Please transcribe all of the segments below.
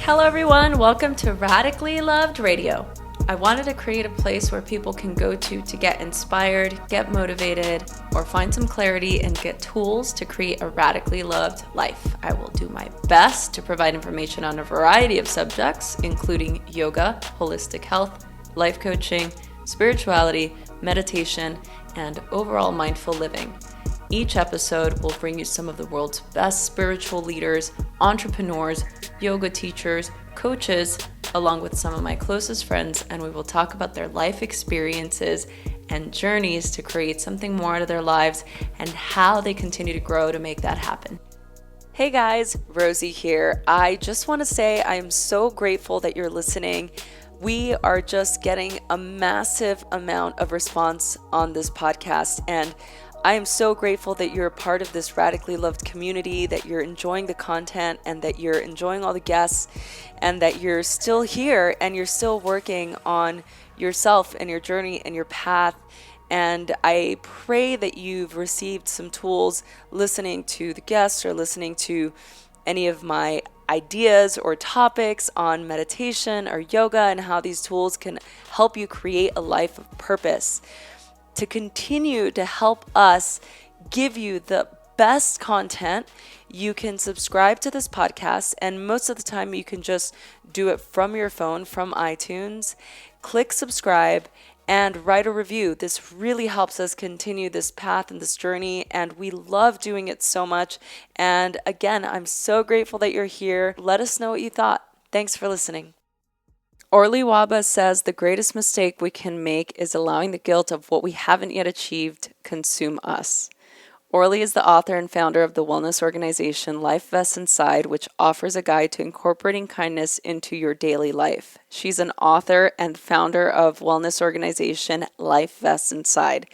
Hello everyone, welcome to Radically Loved Radio. I wanted to create a place where people can go to get inspired, get motivated, or find some clarity and get tools to create a radically loved life. I will do my best to provide information on a variety of subjects, including yoga, holistic health, life coaching, spirituality, meditation, and overall mindful living. Each episode will bring you some of the world's best spiritual leaders, entrepreneurs, yoga teachers, coaches, along with some of my closest friends, and we will talk about their life experiences and journeys to create something more out of their lives and how they continue to grow to make that happen. Hey guys, Rosie here. I just want to say I am so grateful that you're listening. We are just getting a massive amount of response on this podcast, and I am so grateful that you're a part of this radically loved community, that you're enjoying the content and that you're enjoying all the guests and that you're still here and you're still working on yourself and your journey and your path. And I pray that you've received some tools listening to the guests or listening to any of my ideas or topics on meditation or yoga and how these tools can help you create a life of purpose. To continue to help us give you the best content, you can subscribe to this podcast, and most of the time you can just do it from your phone, from iTunes. Click subscribe and write a review. This really helps us continue this path and this journey, and we love doing it so much. And again, I'm so grateful that you're here. Let us know what you thought. Thanks for listening. Orly Wahba says the greatest mistake we can make is allowing the guilt of what we haven't yet achieved consume us. Orly is the author and founder of the wellness organization Life Vests Inside, which offers a guide to incorporating kindness into your daily life. She's an author and founder of wellness organization Life Vests Inside.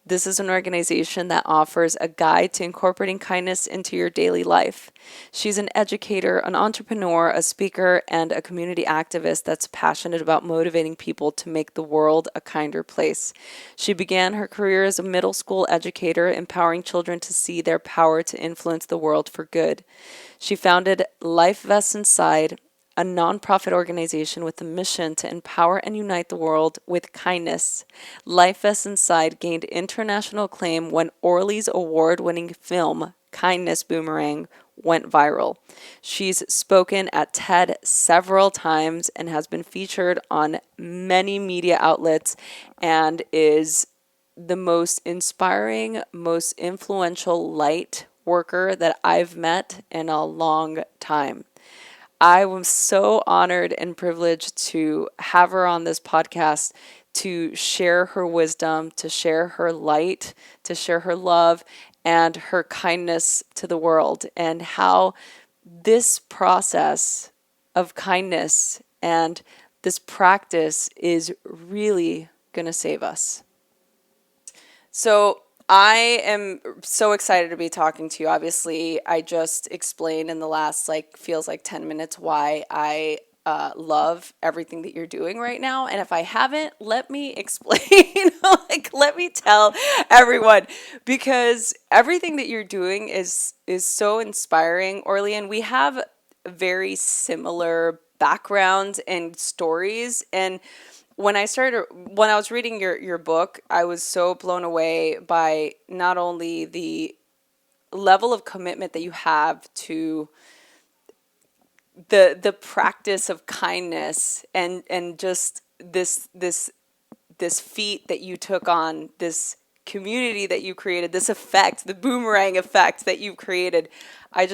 This is an organization that offers a guide to incorporating kindness into your daily life. She's an educator, an entrepreneur, a speaker, and a community activist that's passionate about motivating people to make the world a kinder place. She began her career as a middle school educator, empowering children to see their power to influence the world for good. She founded Life Vests Inside, a nonprofit organization with a mission to empower and unite the world with kindness. Life Vests Inside gained international acclaim when Orly's award-winning film, Kindness Boomerang, went viral. She's spoken at TED several times and has been featured on many media outlets and is the most inspiring, most influential light worker that I've met in a long time. I was so honored and privileged to have her on this podcast to share her wisdom, to share her light, to share her love and her kindness to the world, and how this process of kindness and this practice is really going to save us. So I am so excited to be talking to you. Obviously, I just explained in the last, feels like 10 minutes why I love everything that you're doing right now. And if I haven't, let me explain, let me tell everyone, because everything that you're doing is so inspiring, Orly, and we have very similar backgrounds and stories. And when I was reading your book, I was so blown away by not only the level of commitment that you have to the practice of kindness and just this feat that you took on, this community that you created, this effect, the boomerang effect that you've created. I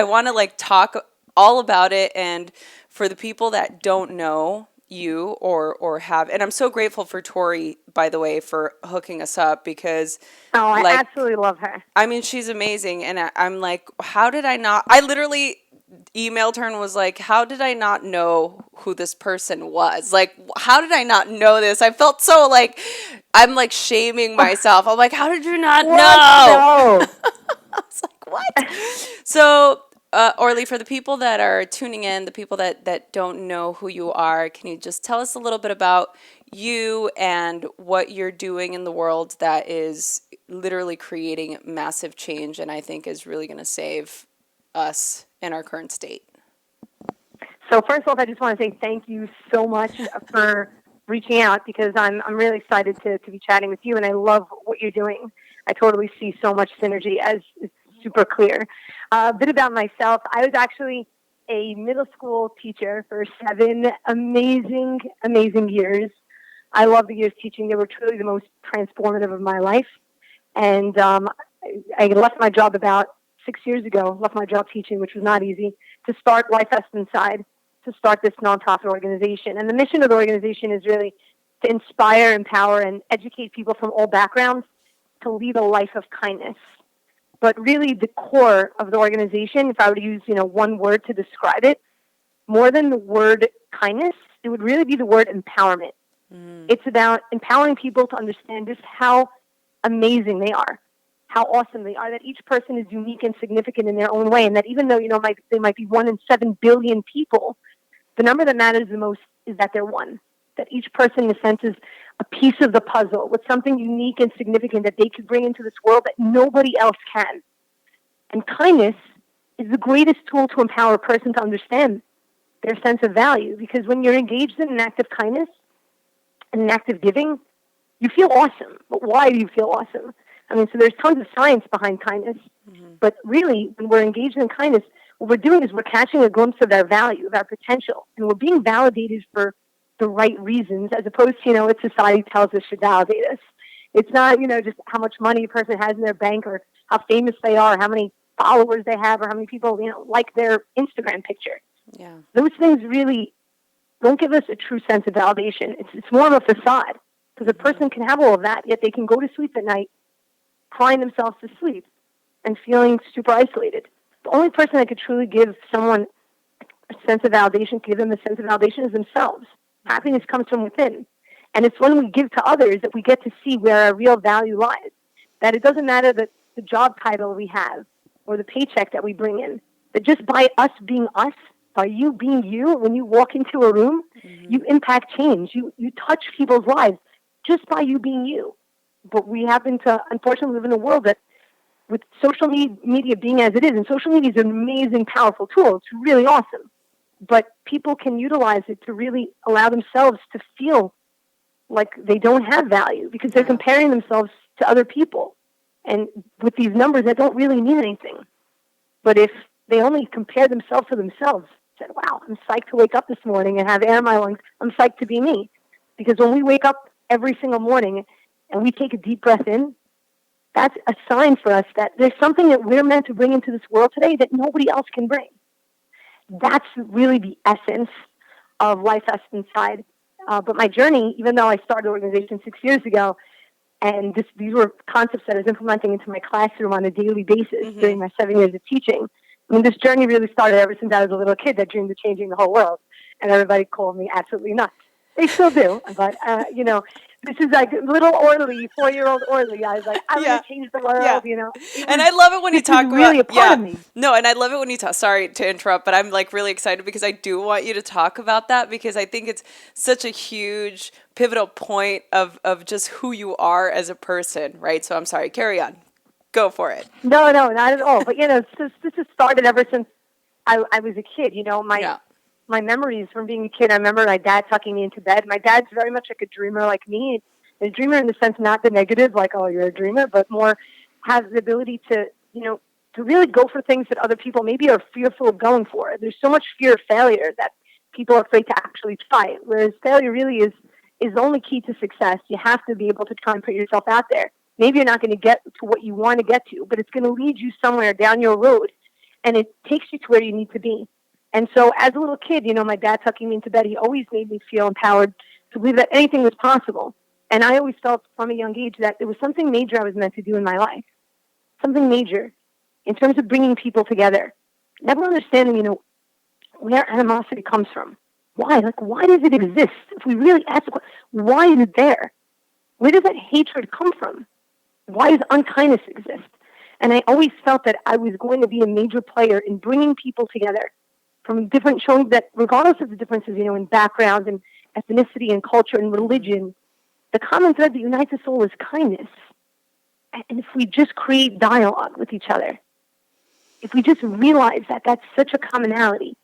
want to talk all about it, and for the people that don't know you or have, and I'm so grateful for Tori, by the way, for hooking us up, because I absolutely love her. I mean, she's amazing, and I'm like, how did I not? I literally emailed her and was like, how did I not know who this person was? How did I not know this? I felt so I'm shaming myself. I'm like, how did you not know? I was like, what? So Orly, for the people that are tuning in, the people that don't know who you are, can you just tell us a little bit about you and what you're doing in the world that is literally creating massive change and I think is really going to save us in our current state? So first off, I just want to say thank you so much for reaching out, because I'm really excited to be chatting with you, and I love what you're doing. I totally see so much synergy, as it's super clear. A bit about myself. I was actually a middle school teacher for 7 amazing, amazing years. I love the years teaching. They were truly the most transformative of my life. And I left my job about 6 years ago, left my job teaching, which was not easy, to start Life Best Inside, to start this nonprofit organization. And the mission of the organization is really to inspire, empower, and educate people from all backgrounds to lead a life of kindness. But really the core of the organization, if I were to use, one word to describe it, more than the word kindness, it would really be the word empowerment. It's about empowering people to understand just how amazing they are, how awesome they are, that each person is unique and significant in their own way, and that even though, they might be 1 in 7 billion people, the number that matters the most is that they're one, that each person, in a sense, is a piece of the puzzle with something unique and significant that they could bring into this world that nobody else can. And kindness is the greatest tool to empower a person to understand their sense of value, because when you're engaged in an act of kindness and an act of giving, you feel awesome. But why do you feel awesome? So there's tons of science behind kindness, but really, when we're engaged in kindness, what we're doing is we're catching a glimpse of our value, of our potential, and we're being validated for the right reasons, as opposed to, what society tells us should validate us. It's not, just how much money a person has in their bank, or how famous they are, how many followers they have, or how many people, like their Instagram picture. Yeah. Those things really don't give us a true sense of validation. It's more of a facade, because a person can have all of that, yet they can go to sleep at night crying themselves to sleep and feeling super isolated. The only person that could truly give someone a sense of validation, give them a sense of validation, is themselves. Happiness comes from within. And it's when we give to others that we get to see where our real value lies. That it doesn't matter the job title we have or the paycheck that we bring in. That just by us being us, by you being you, when you walk into a room, you impact change. You touch people's lives just by you being you. But we happen to, unfortunately, live in a world that, with social media being as it is, and social media is an amazing, powerful tool. It's really awesome. But people can utilize it to really allow themselves to feel like they don't have value, because they're comparing themselves to other people. And with these numbers that don't really mean anything. But if they only compare themselves to themselves, said, wow, I'm psyched to wake up this morning and have air in my lungs. I'm psyched to be me. Because when we wake up every single morning and we take a deep breath in, that's a sign for us that there's something that we're meant to bring into this world today that nobody else can bring. That's really the essence of Life Best Inside. But my journey, even though I started the organization 6 years ago, and these were concepts that I was implementing into my classroom on a daily basis during my 7 years of teaching. This journey really started ever since I was a little kid that dreamed of changing the whole world. And everybody called me absolutely nuts. They still do. But, this is like little Orly, 4-year-old Orly. I was like, I'm going to change the world, And I love it when you talk about, really a part of me. No, and I love it when you talk, sorry to interrupt, but I'm like really excited because I do want you to talk about that, because I think it's such a huge pivotal point of just who you are as a person, right? So I'm sorry, carry on. Go for it. No, not at all. But, this has started ever since I was a kid. My memories from being a kid, I remember my dad tucking me into bed. My dad's very much like a dreamer like me. A dreamer in the sense, not the negative, like, oh, you're a dreamer, but more has the ability to, to really go for things that other people maybe are fearful of going for. There's so much fear of failure that people are afraid to actually try it, whereas failure really is the only key to success. You have to be able to try and put yourself out there. Maybe you're not going to get to what you want to get to, but it's going to lead you somewhere down your road, and it takes you to where you need to be. And so as a little kid, my dad tucking me into bed, he always made me feel empowered to believe that anything was possible. And I always felt from a young age that there was something major I was meant to do in my life, something major in terms of bringing people together, never understanding, where animosity comes from. Why? Like, why does it exist? If we really ask, why is it there? Where does that hatred come from? Why does unkindness exist? And I always felt that I was going to be a major player in bringing people together from different, showing that regardless of the differences, in background and ethnicity and culture and religion, the common thread that unites us all is kindness. And if we just create dialogue with each other, if we just realize that that's such a commonality,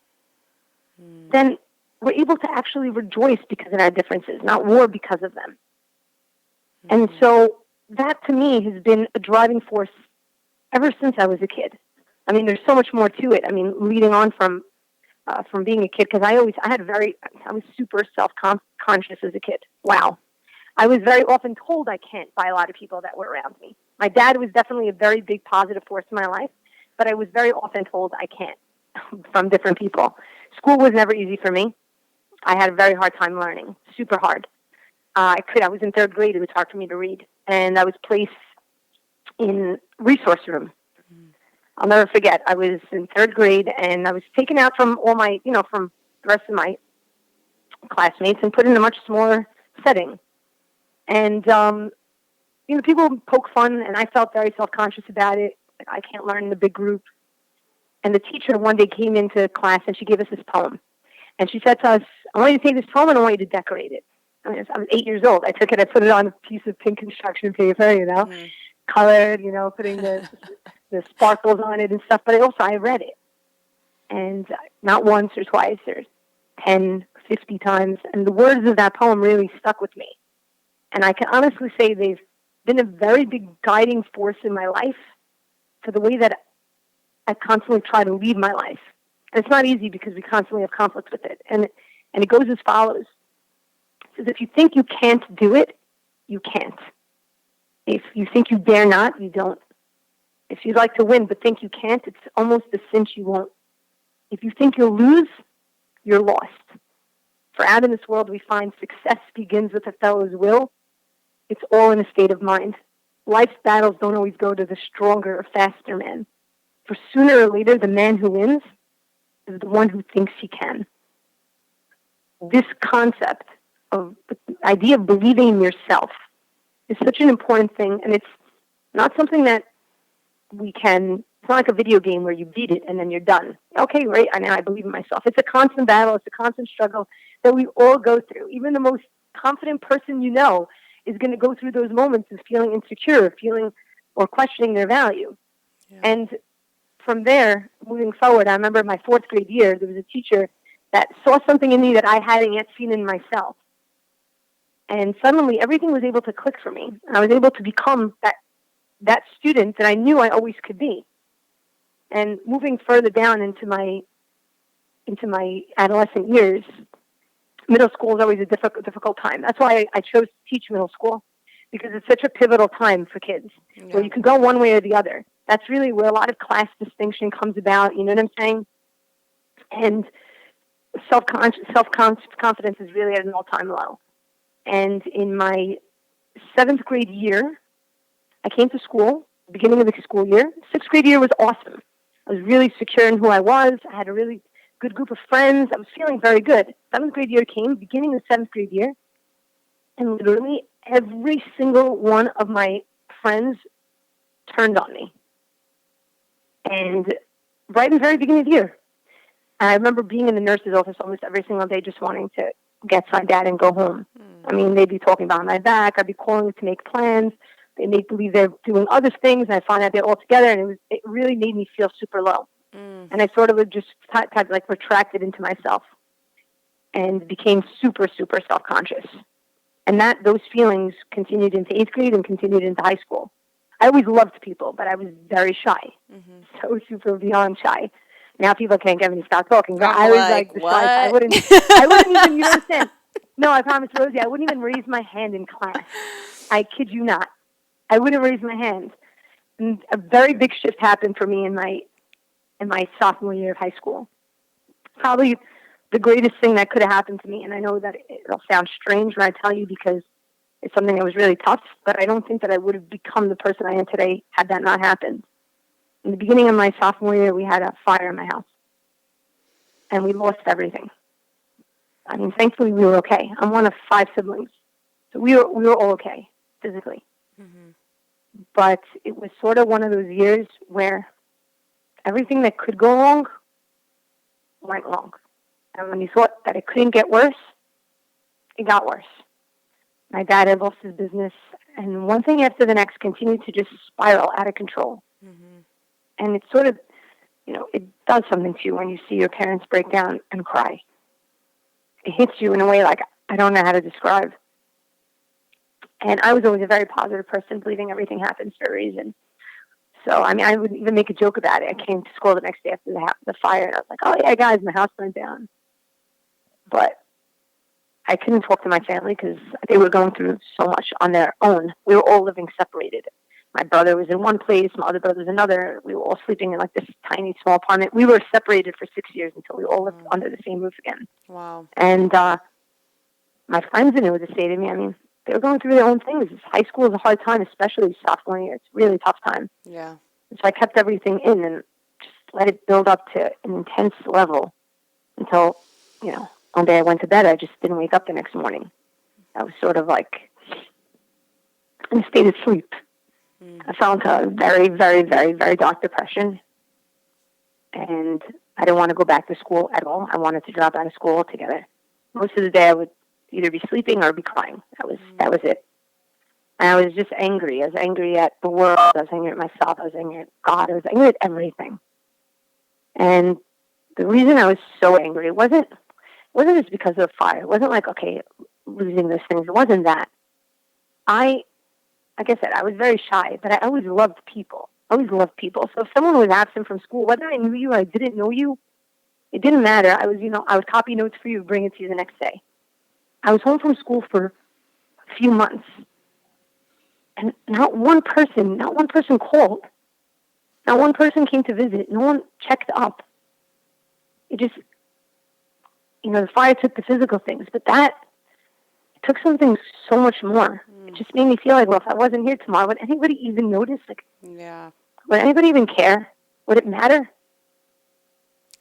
then we're able to actually rejoice because of our differences, not war because of them. And so that, to me, has been a driving force ever since I was a kid. I mean, there's so much more to it. I mean, leading on from being a kid, because I was super self-conscious as a kid. Wow. I was very often told I can't by a lot of people that were around me. My dad was definitely a very big positive force in my life, but I was very often told I can't from different people. School was never easy for me. I had a very hard time learning, super hard. I was in third grade. It was hard for me to read. And I was placed in resource room. I'll never forget. I was in third grade, and I was taken out from all my, from the rest of my classmates and put in a much smaller setting. And, people poke fun, and I felt very self-conscious about it. Like, I can't learn in the big group. And the teacher one day came into class, and she gave us this poem. And she said to us, I want you to take this poem, and I want you to decorate it. I was 8 years old. I took it, I put it on a piece of pink construction paper, colored, putting the sparkles on it and stuff. But I read it. And not once or twice or 10, 50 times. And the words of that poem really stuck with me. And I can honestly say they've been a very big guiding force in my life for the way that I constantly try to lead my life. And it's not easy because we constantly have conflict with it. And it goes as follows. It says, if you think you can't do it, you can't. If you think you dare not, you don't. If you'd like to win but think you can't, it's almost a cinch you won't. If you think you'll lose, you're lost. For out in this world we find success begins with a fellow's will. It's all in a state of mind. Life's battles don't always go to the stronger or faster man. For sooner or later, the man who wins is the one who thinks he can. This concept of the idea of believing in yourself is such an important thing, and it's not something that it's not like a video game where you beat it and then you're done. Okay, great, now I believe in myself. It's a constant battle, it's a constant struggle that we all go through. Even the most confident person is going to go through those moments of feeling insecure, or questioning their value. Yeah. And from there, moving forward, I remember my fourth grade year, there was a teacher that saw something in me that I hadn't yet seen in myself. And suddenly everything was able to click for me. I was able to become that student that I knew I always could be. And moving further down into my adolescent years, middle school is always a difficult time. That's why I chose to teach middle school, because it's such a pivotal time for kids, where you can go one way or the other. That's really where a lot of class distinction comes about, you know what I'm saying? And self-confidence is really at an all-time low. And in my 7th grade year, I came to school, beginning of the school year. 6th grade year was awesome. I was really secure in who I was. I had a really good group of friends. I was feeling very good. 7th grade year came, beginning of 7th grade year, and literally every single one of my friends turned on me. And right in the very beginning of the year, I remember being in the nurse's office almost every single day, just wanting to get my dad and go home. I mean, they'd be talking behind my back. I'd be calling to make plans. They make believe they're doing other things, and I find out they're all together, and it really made me feel super low. And I sort of would just retracted into myself and became super, super self-conscious. And those feelings continued into 8th grade and continued into high school. I always loved people, but I was very shy. So super beyond shy. Now people can't get me to stop talking, but I was like the shy. I wouldn't even, you understand? No, I promise, Rosie, I wouldn't even raise my hand in class. I kid you not. I wouldn't raise my hand. And a very big shift happened for me in my sophomore year of high school. Probably the greatest thing that could have happened to me, and I know that it'll sound strange when I tell you because it's something that was really tough, but I don't think that I would have become the person I am today had that not happened. In the beginning of my sophomore year, we had a fire in my house, and we lost everything. I mean, thankfully, we were okay. I'm one of 5 siblings, so we were all okay physically. But it was sort of one of those years where everything that could go wrong went wrong. And when you thought that it couldn't get worse, it got worse. My dad had lost his business, and one thing after the next continued to just spiral out of control. And it sort of it does something to you when you see your parents break down and cry. It hits you in a way like I don't know how to describe. And I was always a very positive person, believing everything happens for a reason. So, I would even make a joke about it. I came to school the next day after the fire, and I was like, oh, yeah, guys, my house burned down. But I couldn't talk to my family because they were going through so much on their own. We were all living separated. My brother was in one place, my other brother was another. We were all sleeping in like this tiny, small apartment. We were separated for 6 years until we all lived under the same roof again. Wow. And my friends didn't know what to say to me. They were going through their own things. High school is a hard time, especially sophomore year. It's a really tough time. Yeah. So I kept everything in and just let it build up to an intense level until, one day I went to bed. I just didn't wake up the next morning. I was sort of like in a state of sleep. I fell into a very, very, very, very dark depression. And I didn't want to go back to school at all. I wanted to drop out of school altogether. Most of the day I would either be sleeping or be crying. That was it. And I was just angry. I was angry at the world. I was angry at myself. I was angry at God. I was angry at everything. And the reason I was so angry, it wasn't just because of the fire. It wasn't like, okay, losing those things. It wasn't that. Like I said, I was very shy, but I always loved people. So if someone was absent from school, whether I knew you or I didn't know you, it didn't matter. I would copy notes for you, bring it to you the next day. I was home from school for a few months, and not one person called. Not one person came to visit. No one checked up. It just, the fire took the physical things, but it took something so much more. It just made me feel like, well, if I wasn't here tomorrow, would anybody even notice? Yeah. Would anybody even care? Would it matter?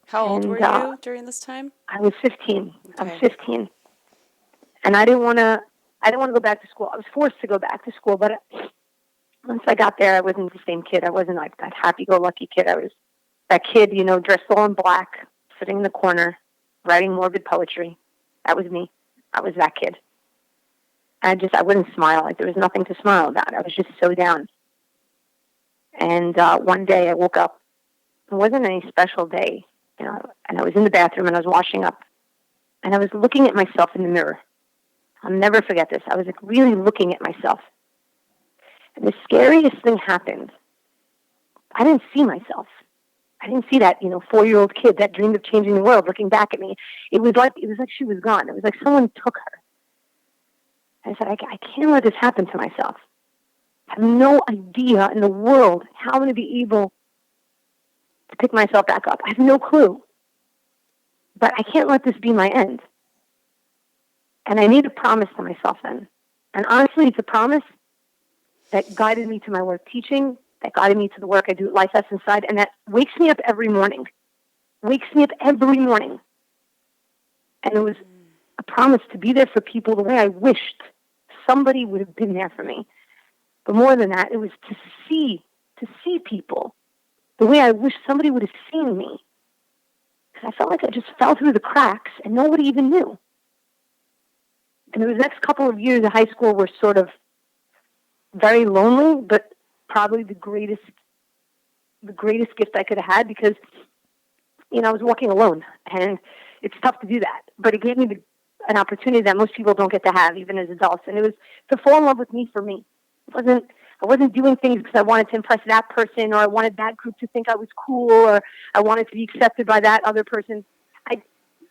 How old were you during this time? I was 15. Okay. I was 15. And I didn't want to go back to school. I was forced to go back to school, but once I got there, I wasn't the same kid. I wasn't like that happy-go-lucky kid. I was that kid, dressed all in black, sitting in the corner, writing morbid poetry. That was me. I was that kid. I wouldn't smile. Like there was nothing to smile about. I was just so down. And one day I woke up. It wasn't any special day, and I was in the bathroom and I was washing up. And I was looking at myself in the mirror. I'll never forget this. I was like really looking at myself. And the scariest thing happened. I didn't see myself. I didn't see that, 4-year-old kid that dreamed of changing the world looking back at me. It was like she was gone. It was like someone took her. I said, I can't let this happen to myself. I have no idea in the world how I'm going to be able to pick myself back up. I have no clue. But I can't let this be my end. And I made a promise to myself then. And honestly, it's a promise that guided me to my work teaching, that guided me to the work I do at Life Essence Side, and that wakes me up every morning. And it was a promise to be there for people the way I wished somebody would have been there for me. But more than that, it was to see people the way I wish somebody would have seen me. Because I felt like I just fell through the cracks and nobody even knew. And the next couple of years of high school were sort of very lonely, but probably the greatest gift I could have had because, I was walking alone, and it's tough to do that. But it gave me an opportunity that most people don't get to have, even as adults. And it was to fall in love with me for me. I wasn't doing things because I wanted to impress that person, or I wanted that group to think I was cool, or I wanted to be accepted by that other person.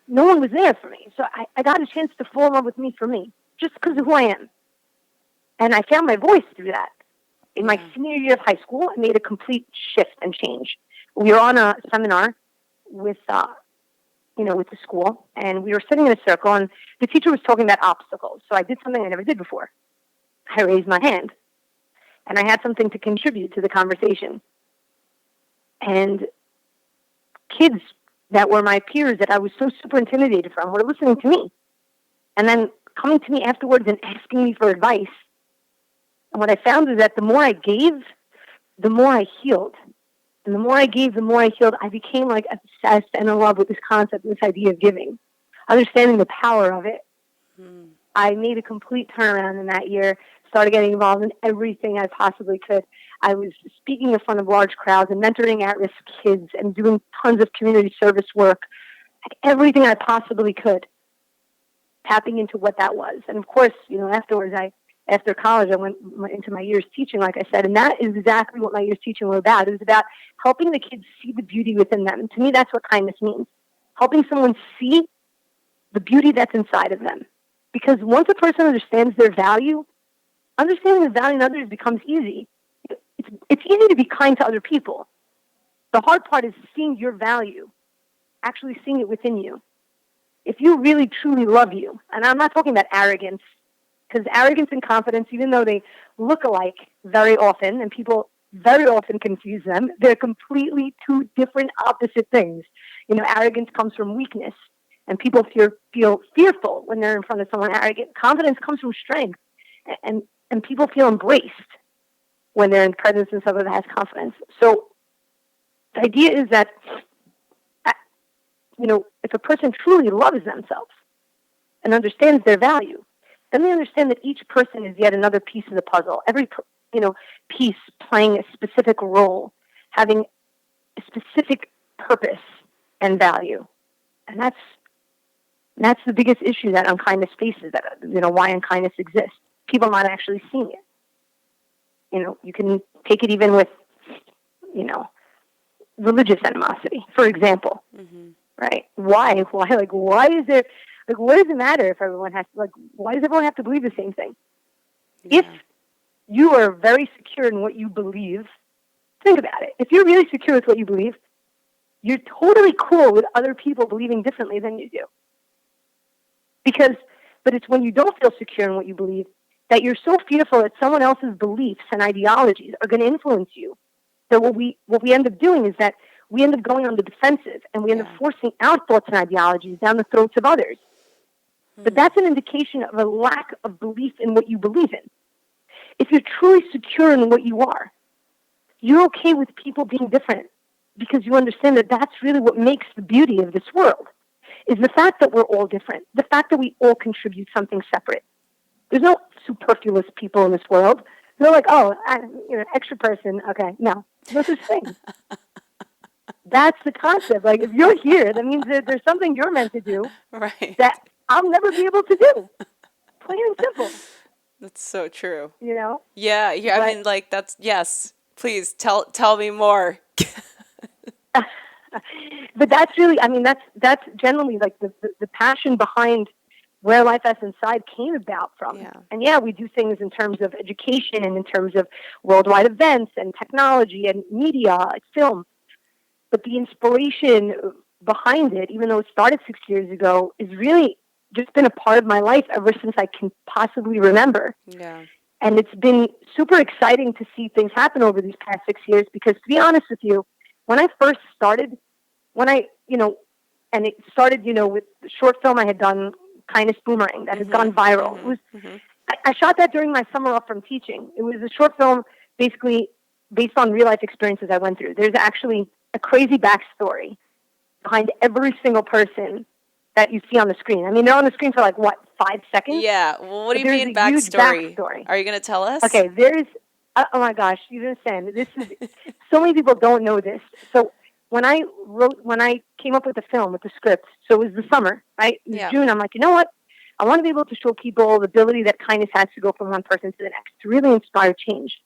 No one was there for me. So I got a chance to fall in love with me for me, just because of who I am. And I found my voice through that. In my senior year of high school, I made a complete shift and change. We were on a seminar with the school, and we were sitting in a circle, and the teacher was talking about obstacles. So I did something I never did before. I raised my hand, and I had something to contribute to the conversation. And kids that were my peers that I was so super intimidated from were listening to me, and then coming to me afterwards and asking me for advice. And what I found is that the more I gave, the more I healed. And the more I gave, the more I healed. I became like obsessed and in love with this concept, this idea of giving, understanding the power of it. I made a complete turnaround in that year, started getting involved in everything I possibly could. I was speaking in front of large crowds and mentoring at-risk kids and doing tons of community service work, like everything I possibly could, tapping into what that was. And of course, afterwards, after college, I went into my years teaching, like I said, and that is exactly what my years teaching were about. It was about helping the kids see the beauty within them. And to me, that's what kindness means. Helping someone see the beauty that's inside of them. Because once a person understands their value, understanding the value in others becomes easy. It's easy to be kind to other people. The hard part is seeing your value, actually seeing it within you. If you really, truly love you, and I'm not talking about arrogance, because arrogance and confidence, even though they look alike very often, and people very often confuse them, they're completely two different opposite things. Arrogance comes from weakness, and people feel fearful when they're in front of someone arrogant. Confidence comes from strength, and people feel embraced when they're in presence of someone that has confidence. So the idea is that, if a person truly loves themselves and understands their value, then they understand that each person is yet another piece of the puzzle. Every, piece playing a specific role, having a specific purpose and value. And that's the biggest issue that unkindness faces, that, why unkindness exists. People not actually seeing it. You can take it even with, religious animosity, for example. Mm-hmm. Right? Why? Why is there, what does it matter if everyone has, why does everyone have to believe the same thing? Yeah. If you are very secure in what you believe, think about it. If you're really secure with what you believe, you're totally cool with other people believing differently than you do. But it's when you don't feel secure in what you believe that you're so fearful that someone else's beliefs and ideologies are going to influence you. So what we end up doing is that we end up going on the defensive, and we end up forcing our thoughts and ideologies down the throats of others. But that's an indication of a lack of belief in what you believe in. If you're truly secure in what you are, you're okay with people being different, because you understand that that's really what makes the beauty of this world, is the fact that we're all different, the fact that we all contribute something separate. There's no superfluous people in this world. They're like, extra person. Okay, no such thing. That's the concept. Like, if you're here, that means that there's something you're meant to do, Right, that I'll never be able to do. Plain and simple. that's so true. Yeah. I mean, that's, yes, please tell me more. But that's really, that's generally like the passion behind where Life As Inside came about from. Yeah. And we do things in terms of education and in terms of worldwide events and technology and media, like film. But the inspiration behind it, even though it started 6 years ago, is really just been a part of my life ever since I can possibly remember. Yeah. And it's been super exciting to see things happen over these past 6 years, because, to be honest with you, when I first started, and it started, with the short film I had done, Kindness Boomerang, that has gone viral. It was, I shot that during my summer off from teaching. It was a short film basically based on real life experiences I went through. There's actually a crazy backstory behind every single person that you see on the screen. I mean, they're on the screen for 5 seconds? Yeah. Well, what do you There's mean a huge backstory? backstory. Are you going to tell us? Okay, there's, oh my gosh, you understand. This is, so many people don't know this. So when I came up with the film, with the script, so it was the summer, right? It was June. I'm like, you know what? I want to be able to show people the ability that kindness has to go from one person to the next, to really inspire change.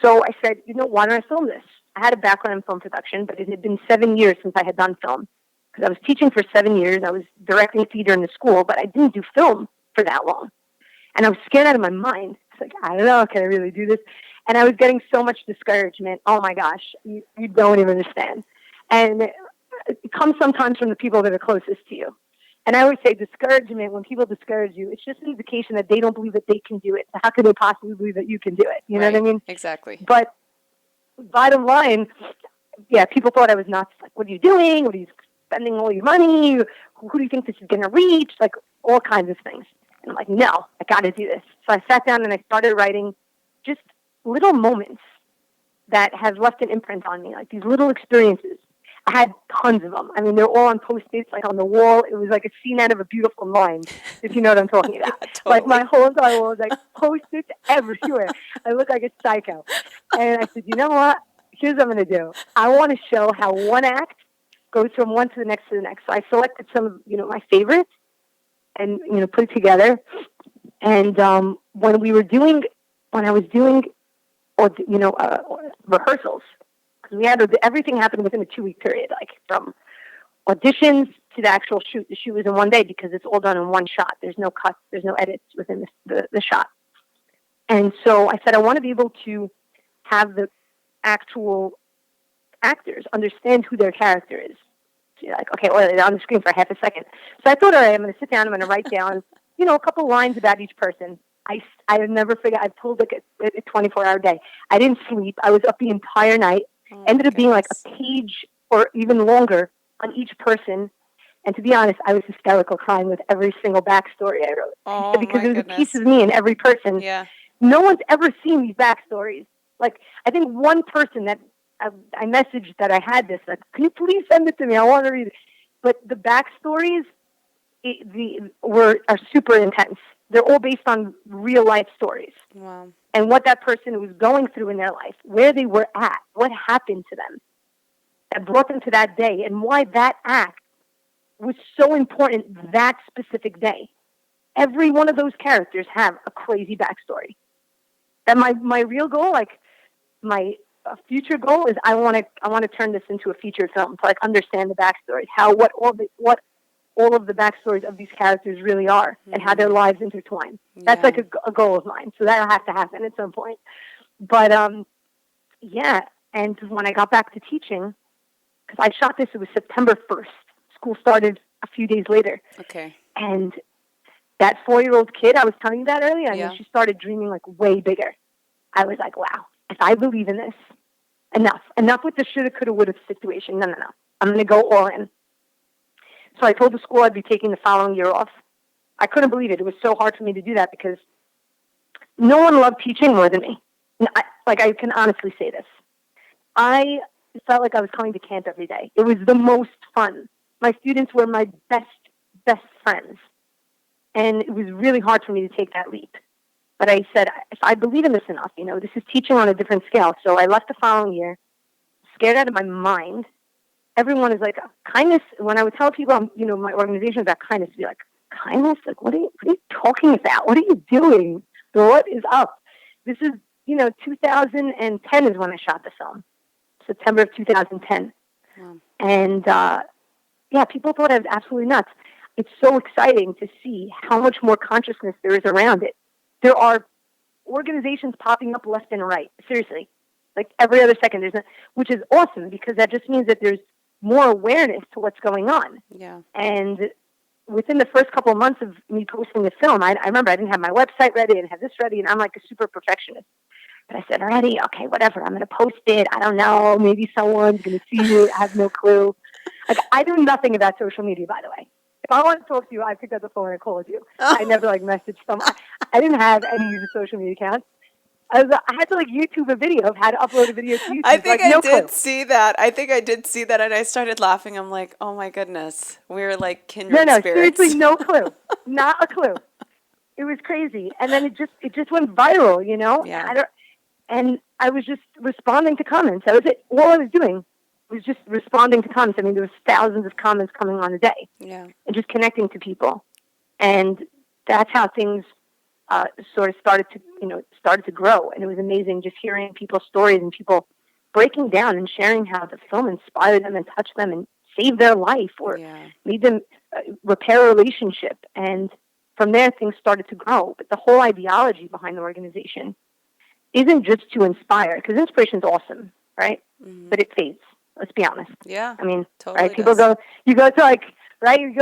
So I said, why don't I film this? I had a background in film production, but it had been 7 years since I had done film. Because I was teaching for 7 years. I was directing theater in the school, but I didn't do film for that long. And I was scared out of my mind. It's like, I don't know, can I really do this? And I was getting so much discouragement. Oh my gosh, you don't even understand. And it comes sometimes from the people that are closest to you. And I always say discouragement, when people discourage you, it's just an indication that they don't believe that they can do it. So how could they possibly believe that you can do it? You know what I mean? Exactly. But bottom line, people thought I was nuts. Like, what are you doing? What are you spending all your money? Who do you think this is going to reach? Like, all kinds of things. And I'm like, no, I got to do this. So I sat down and I started writing just little moments that have left an imprint on me, like these little experiences. I had tons of them. I mean, they're all on Post-its, like on the wall. It was like a scene out of A Beautiful Mind, if you know what I'm talking Yeah, about. Like totally. my whole entire wall was like Post-its everywhere. I look like a psycho. And I said, you know what? Here's what I'm going to do. I want to show how one act goes from one to the next to the next. So I selected some of, my favorites and, put it together. And when I was doing, rehearsals, because we had everything happened within a 2-week period, like from auditions to the actual shoot. The shoot was in one day because it's all done in one shot. There's no cuts, there's no edits within the shot. And so I said, I want to be able to have the actual actors understand who their character is. So you're like, okay, well, they're on the screen for half a second. So I thought, all right, I'm going to sit down, I'm going to write down, a couple lines about each person. I never forget, I pulled like a 24-hour day. I didn't sleep. I was up the entire night. Ended up being like a page or even longer on each person. And to be honest, I was hysterical crying with every single backstory I wrote. Oh, because my there was goodness. a piece of me in every person. Yeah. No one's ever seen these backstories. Like, I think one person that I messaged that I had this, like, can you please send it to me? I want to read it. But the backstories are super intense. They're all based on real life stories. Wow. And what that person was going through in their life, where they were at, what happened to them that brought them to that day, and why that act was so important that specific day. Every one of those characters have a crazy backstory. And my real goal, like my future goal, is I want to turn this into a feature film to like understand the backstories, what all of the backstories of these characters really are, and how their lives intertwine. That's like a goal of mine. So that'll have to happen at some point. But yeah. And when I got back to teaching, because I shot this, it was September 1st. School started a few days later. Okay. And that 4-year-old kid I was telling you about earlier, I mean, she started dreaming like way bigger. I was like, wow, if I believe in this, enough with the shoulda, coulda, woulda situation. No. I'm going to go all in. So I told the school I'd be taking the following year off. I couldn't believe it. It was so hard for me to do that because no one loved teaching more than me. I can honestly say this. I felt like I was coming to camp every day. It was the most fun. My students were my best friends. And it was really hard for me to take that leap. But I said, if I believe in this enough, this is teaching on a different scale. So I left the following year, scared out of my mind. Everyone is like, kindness. When I would tell people, my organization about kindness, to be like, kindness? Like, what are you talking about? What are you doing? What is up? This is, 2010 is when I shot the film. September of 2010. Wow. And, people thought I was absolutely nuts. It's so exciting to see how much more consciousness there is around it. There are organizations popping up left and right. Seriously. Like every other second, which is awesome because that just means that there's more awareness to what's going on. Yeah. And within the first couple of months of me posting the film, I remember I didn't have my website ready, I didn't have this ready, and I'm like a super perfectionist. But I said, already, okay, whatever, I'm going to post it. I don't know, maybe someone's going to see it. I have no clue. Like, I do nothing about social media, by the way. If I want to talk to you, I pick up the phone and call you. I never message someone. I didn't have any social media accounts. I had to YouTube a video of how to upload a video to YouTube. I think I did see that. And I started laughing. I'm like, oh my goodness, we're like kindred spirits. Seriously, no clue, not a clue. It was crazy, and then it just went viral, Yeah. And I was just responding to comments. That was it. All I was doing was just responding to comments. I mean, there was thousands of comments coming on a day. Yeah. And just connecting to people, and that's how things sort of started to grow. And it was amazing just hearing people's stories and people breaking down and sharing how the film inspired them and touched them and saved their life or made them repair a relationship. And from there, things started to grow. But the whole ideology behind the organization isn't just to inspire, because inspiration is awesome, right? Mm-hmm. But it fades. Let's be honest. Yeah. I mean, totally right? You go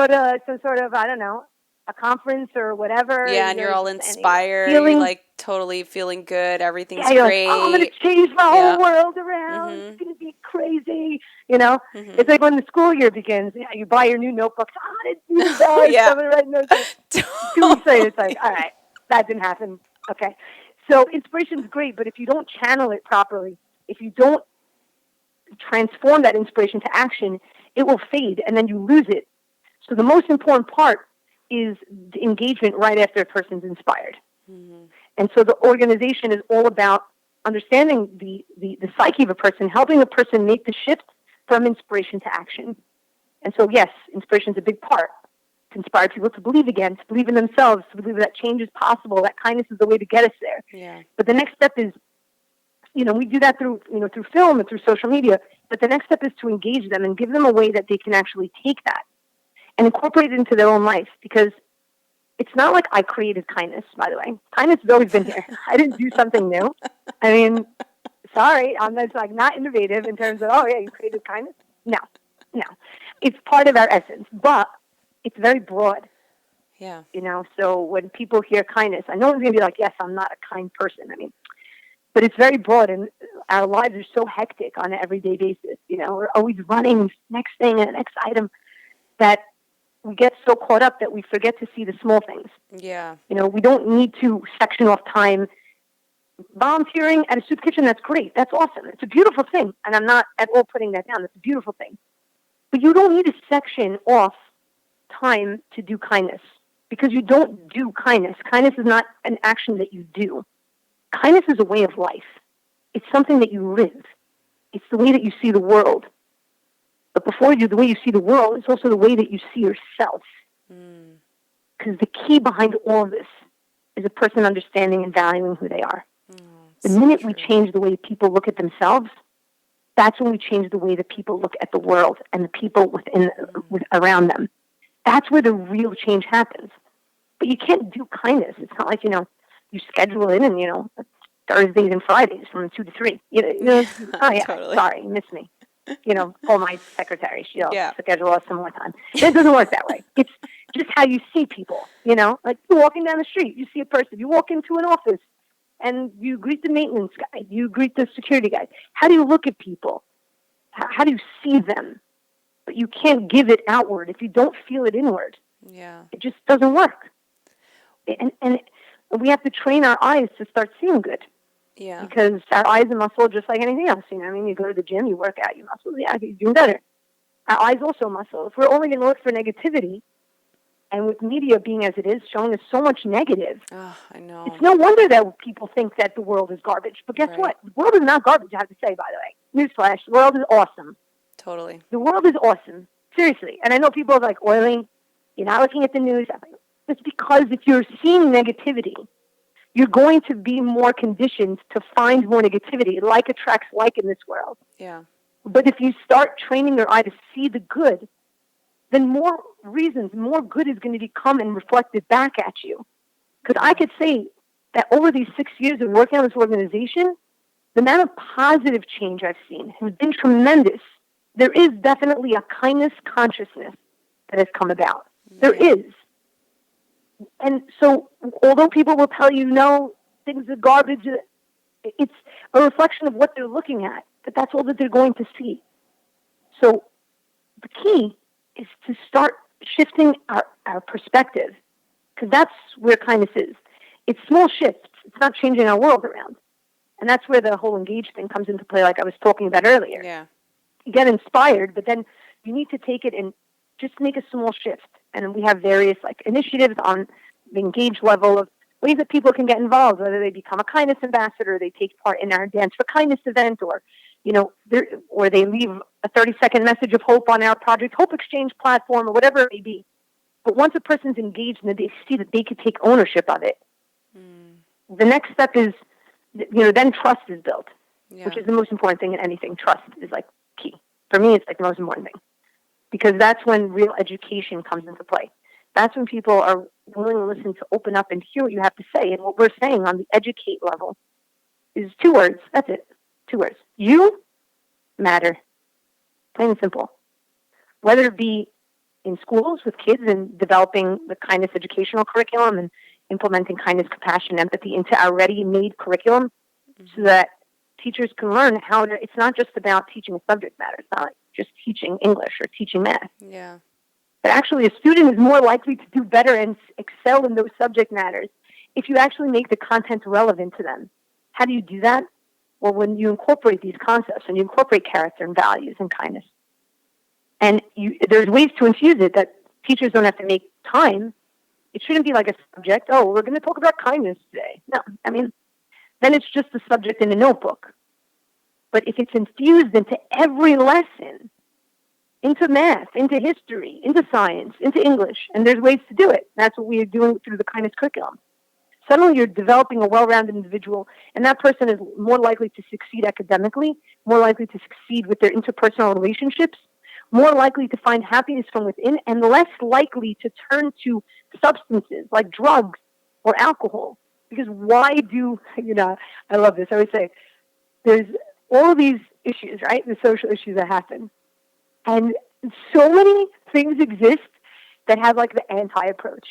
to some sort of, I don't know, a conference or whatever. Yeah, and you're all inspired. You're like totally feeling good. Everything's great. Like, I'm going to change my whole world around. Mm-hmm. It's going to be crazy. Mm-hmm. It's like when the school year begins. You buy your new notebooks. I'm going to do that. Yeah. I'm going to write notes. 2 weeks later, it's like, all right, that didn't happen. Okay. So inspiration's great, but if you don't channel it properly, if you don't transform that inspiration to action, it will fade and then you lose it. So the most important part is the engagement right after a person's inspired. Mm-hmm. And so the organization is all about understanding the psyche of a person, helping a person make the shift from inspiration to action. And so, yes, inspiration is a big part to inspire people to believe again, to believe in themselves, to believe that change is possible, that kindness is the way to get us there. Yeah. But the next step is, we do that through film and through social media. But the next step is to engage them and give them a way that they can actually take that and incorporate it into their own life. Because it's not like I created kindness, by the way. Kindness has always been here. I didn't do something new. I mean, sorry, I'm just not innovative in terms of, oh yeah, you created kindness. No. It's part of our essence, but it's very broad. Yeah. So when people hear kindness, I know it's going to be like, yes, I'm not a kind person. But it's very broad, and our lives are so hectic on an everyday basis. We're always running next thing and the next item that we get so caught up that we forget to see the small things. Yeah. We don't need to section off time. Volunteering at a soup kitchen, that's great. That's awesome. It's a beautiful thing. And I'm not at all putting that down. It's a beautiful thing. But you don't need to section off time to do kindness, because you don't do kindness. Kindness is not an action that you do. Kindness is a way of life. It's something that you live. It's the way that you see the world. But before you, the way you see the world is also the way that you see yourself. Because the key behind all of this is a person understanding and valuing who they are. The minute we change the way people look at themselves, that's when we change the way that people look at the world and the people around them. That's where the real change happens. But you can't do kindness. It's not like, you schedule it and, Thursdays and Fridays from 2 to 3. Oh, yeah, Totally. Sorry, you missed me. Call my secretary. She'll schedule us some more time. It doesn't work that way. It's just how you see people, Like you're walking down the street, you see a person. You walk into an office, and you greet the maintenance guy. You greet the security guy. How do you look at people? How do you see them? But you can't give it outward if you don't feel it inward. Yeah. It just doesn't work. And we have to train our eyes to start seeing good. Yeah. Because our eyes are muscle just like anything else. You go to the gym, you work out your muscles, you're doing better. Our eyes also muscle. If we're only going to look for negativity, and with media being as it is, showing us so much negative, I know. It's no wonder that people think that the world is garbage. But guess what? The world is not garbage, I have to say, by the way. Newsflash, the world is awesome. Totally. The world is awesome. Seriously. And I know people are like, Orly, you're not looking at the news. It's because if you're seeing negativity, you're going to be more conditioned to find more negativity. Like attracts like in this world. Yeah. But if you start training your eye to see the good, then more good is going to come and reflected back at you. Because I could say that over these 6 years of working on this organization, the amount of positive change I've seen has been tremendous. There is definitely a kindness consciousness that has come about. There is. And so, although people will tell you, no, things are garbage, it's a reflection of what they're looking at. But that's all that they're going to see. So, the key is to start shifting our perspective, because that's where kindness is. It's small shifts. It's not changing our world around. And that's where the whole engage thing comes into play, like I was talking about earlier. Yeah. You get inspired, but then you need to take it and just make a small shift. And we have various initiatives on the engage level of ways that people can get involved, whether they become a kindness ambassador, they take part in our Dance for Kindness event, or or they leave a 30-second message of hope on our Project Hope Exchange platform, or whatever it may be. But once a person's engaged and they see that they could take ownership of it, the next step is, then trust is built, which is the most important thing in anything. Trust is key. For me, it's the most important thing, because that's when real education comes into play. That's when people are willing to listen, to open up and hear what you have to say. And what we're saying on the educate level is 2 words. That's it. 2 words. You matter. Plain and simple. Whether it be in schools with kids and developing the kindness educational curriculum and implementing kindness, compassion, empathy into our ready-made curriculum, so that teachers can learn how to, it's not just about teaching a subject matter. It's not just teaching English or teaching math. Yeah. But actually a student is more likely to do better and excel in those subject matters if you actually make the content relevant to them. How do you do that? Well, when you incorporate these concepts, and you incorporate character and values and kindness, and there's ways to infuse it that teachers don't have to make time. It shouldn't be like a subject. Oh, we're going to talk about kindness today. No, I mean, then it's just a subject in a notebook. But if it's infused into every lesson, into math, into history, into science, into English, and there's ways to do it. That's what we are doing through the kindness curriculum. Suddenly you're developing a well-rounded individual, and that person is more likely to succeed academically, more likely to succeed with their interpersonal relationships, more likely to find happiness from within, and less likely to turn to substances like drugs or alcohol. Because why do, I love this. I would say there's all of these issues, right? The social issues that happen. And so many things exist that have like the anti-approach,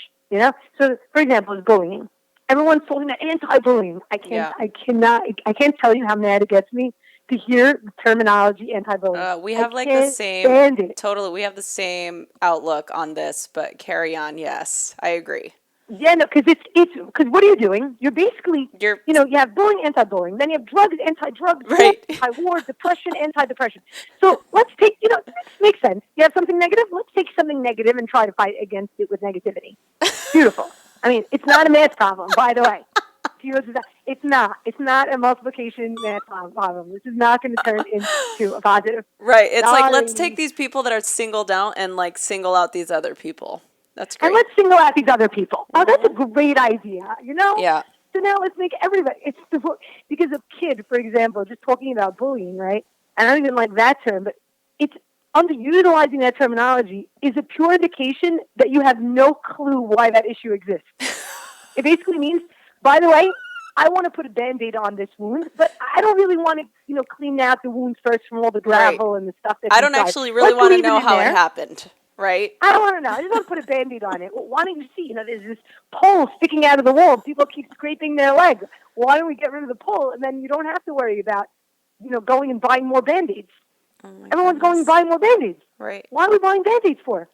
So, for example, is bullying. Everyone's talking about anti-bullying. I can't tell you how mad it gets me to hear the terminology anti-bullying. We have like the same, totally, we have the same outlook on this, but carry on. Yes, I agree. Yeah, no, because because what are you doing? You're basically, you have bullying, anti-bullying. Then you have drugs, anti-drugs, right. Anti-war, depression, anti-depression. So let's take, this makes sense. You have something negative? Let's take something negative and try to fight against it with negativity. Beautiful. I mean, it's not a math problem, by the way. It's not a multiplication math problem. This is not going to turn into a positive. Right. It's like, let's take these people that are singled out and like single out these other people. That's great. And let's single out these other people. Oh, that's a great idea, Yeah. So now let's make everybody. Because a kid, for example, just talking about bullying, right? And I don't even like that term, but it's underutilizing that terminology is a pure indication that you have no clue why that issue exists. It basically means, by the way, I want to put a Band-Aid on this wound, but I don't really want to, clean out the wounds first from all the gravel and the stuff that's I don't inside. actually really want to know how it happened. Right? I don't want to know. I just want to put a Band-Aid on it. Well, why don't you see? There's this pole sticking out of the wall. People keep scraping their leg. Why don't we get rid of the pole? And then you don't have to worry about, going and buying more Band-Aids. Everyone's going and buying more Band-Aids. Right. Why are we buying Band-Aids for?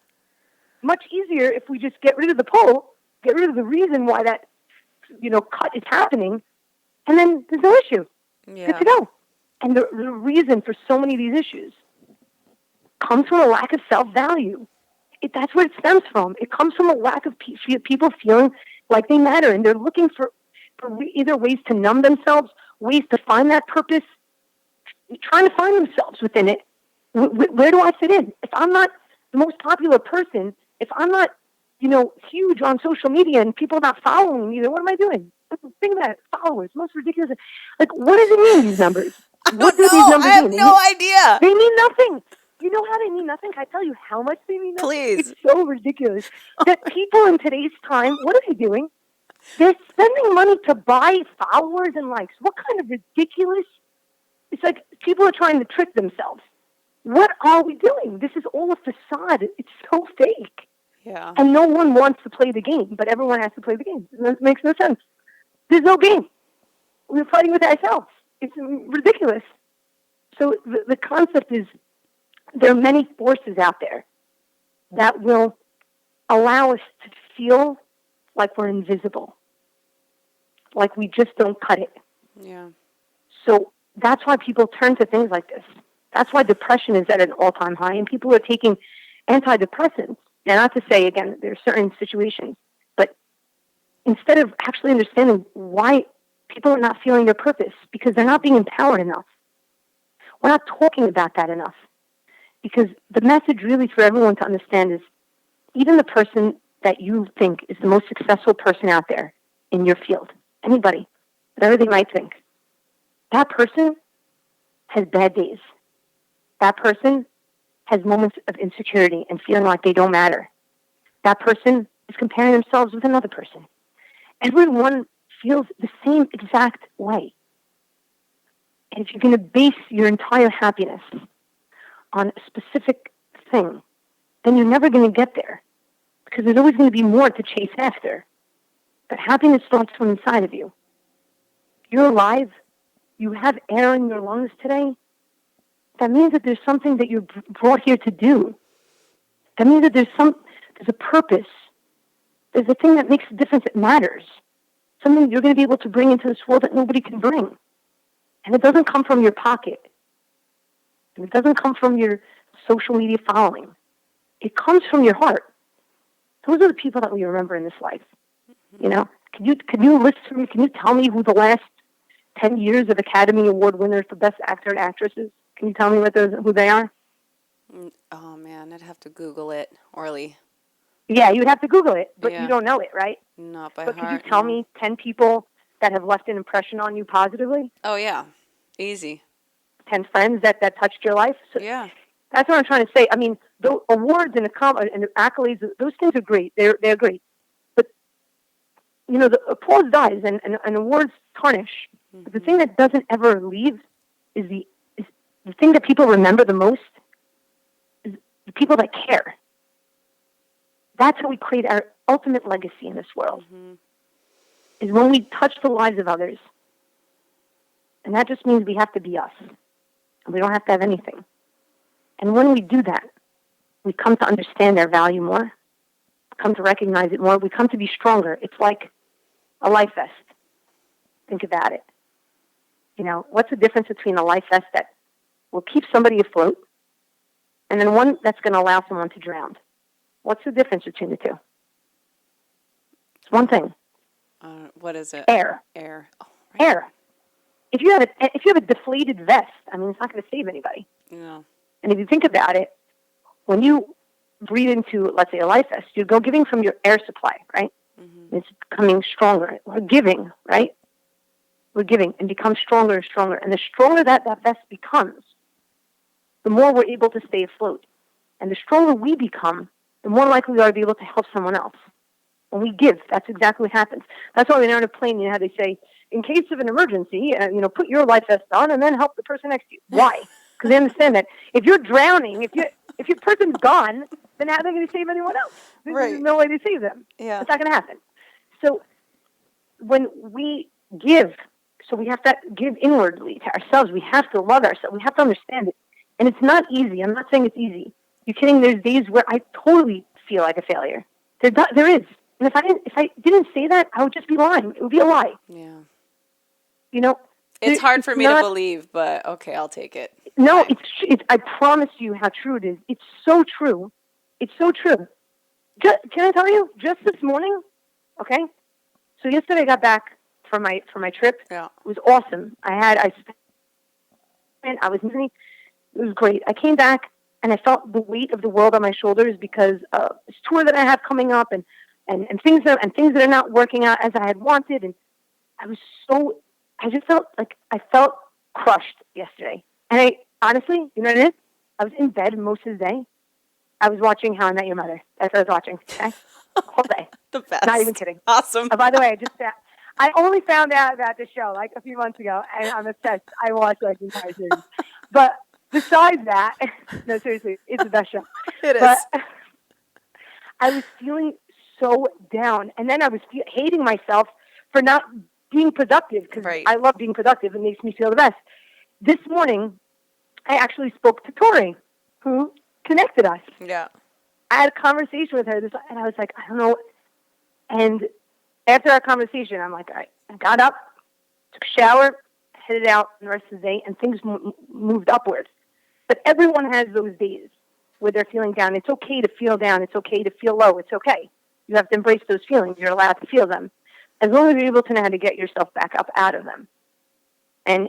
Much easier if we just get rid of the pole, get rid of the reason why that, cut is happening, and then there's no issue. Yeah. Good to go. And the reason for so many of these issues comes from a lack of self-value. That's where it stems from. It comes from a lack of people feeling like they matter, and they're looking for either ways to numb themselves, ways to find that purpose, trying to find themselves within it. Where do I fit in? If I'm not the most popular person, if I'm not, huge on social media and people are not following me, then what am I doing? Think about it. Followers, most ridiculous. Like, what does it mean, these numbers? What do these numbers mean? I have no idea. They mean nothing. You know how they mean nothing? Can I tell you how much they mean nothing? Please. It's so ridiculous that people in today's time, what are they doing? They're spending money to buy followers and likes. What kind of ridiculous? It's like people are trying to trick themselves. What are we doing? This is all a facade. It's so fake. Yeah. And no one wants to play the game, but everyone has to play the game. That makes no sense. There's no game. We're fighting with ourselves. It's ridiculous. So the concept is, there are many forces out there that will allow us to feel like we're invisible, like we just don't cut it. Yeah. So that's why people turn to things like this. That's why depression is at an all-time high, and people are taking antidepressants. Now, not to say, again, there are certain situations, but instead of actually understanding why people are not feeling their purpose, because they're not being empowered enough. We're not talking about that enough. Because the message really for everyone to understand is, even the person that you think is the most successful person out there in your field, anybody, whatever they might think, that person has bad days. That person has moments of insecurity and feeling like they don't matter. That person is comparing themselves with another person. Everyone feels the same exact way. And if you're going to base your entire happiness on a specific thing, then you're never going to get there, because there's always going to be more to chase after. But happiness starts from inside of you. You're alive. You have air in your lungs today. That means that there's something that you're brought here to do. That means that there's a purpose. There's a thing that makes a difference that matters. Something you're going to be able to bring into this world that nobody can bring. And it doesn't come from your pocket. And it doesn't come from your social media following. It comes from your heart. Those are the people that we remember in this life. You know, can you list for me? Can you tell me who the last 10 years of Academy Award winners for Best Actor and Actresses? Can you tell me who they are? Oh man, I'd have to Google it, Orly. Yeah, you'd have to Google it, but Yeah. you don't know it, right? Not by But heart. could you tell no. me 10 people that have left an impression on you positively? Oh yeah, easy. 10 friends that touched your life? So Yeah. that's what I'm trying to say. I mean, the awards and and accolades, those things are great. They're great. But, you know, the applause dies and awards tarnish. Mm-hmm. But the thing that doesn't ever leave is the thing that people remember the most is the people that care. That's how we create our ultimate legacy in this world, is when we touch the lives of others. And that just means we have to be us. And we don't have to have anything. And when we do that, we come to understand our value more, come to recognize it more, we come to be stronger. It's like a life vest. Think about it. You know, what's the difference between a life vest that will keep somebody afloat and then one that's going to allow someone to drown? What's the difference between the two? It's one thing. What is it? Air. Air. Oh, right. Air. If you have a deflated vest, I mean, it's not going to save anybody. No. And if you think about it, when you breathe into, let's say, a life vest, you're giving from your air supply, right? Mm-hmm. It's becoming stronger. We're giving, right? We're giving and become stronger and stronger. And the stronger that vest becomes, the more we're able to stay afloat. And the stronger we become, the more likely we are to be able to help someone else. When we give, that's exactly what happens. That's why when you're on a plane, you know how they say, in case of an emergency, put your life vest on and then help the person next to you. Why? Because they understand that if you're drowning, if your person's gone, then how are they going to save anyone else? There's no way to save them. Yeah. It's not going to happen. So when we give, so we have to give inwardly to ourselves. We have to love ourselves. We have to understand it. And it's not easy. I'm not saying it's easy. You're kidding. There's days where I totally feel like a failure. There is. And if I didn't say that, I would just be lying. It would be a lie. Yeah. You know? It's hard for me to believe, but okay, I'll take it. No, it's I promise you how true it is. It's so true. It's so true. Can I tell you? Just this morning, okay? So yesterday I got back from my trip. Yeah. It was awesome. I was busy. It was great. I came back and I felt the weight of the world on my shoulders because this tour that I have coming up and things that are not working out as I had wanted, and I just felt like I felt crushed yesterday. And I honestly, you know what it is? I was in bed most of the day. I was watching How I Met Your Mother. That's what I was watching. Okay, all day. The best. Not even kidding. Awesome. By the way, I only found out about the show like a few months ago, and I'm obsessed. I watched like the entire series. But besides that, no, seriously, it's the best show. It is. But I was feeling so down, and then I was hating myself for not being productive because I love being productive. It makes me feel the best. This morning, I actually spoke to Tori, who connected us. Yeah. I had a conversation with her, and I was like, I don't know. And after our conversation, I'm like, all right. I got up, took a shower, headed out the rest of the day, and things moved upwards. But everyone has those days where they're feeling down. It's okay to feel down. It's okay to feel low. It's okay. You have to embrace those feelings. You're allowed to feel them, as long as you're able to know how to get yourself back up out of them. And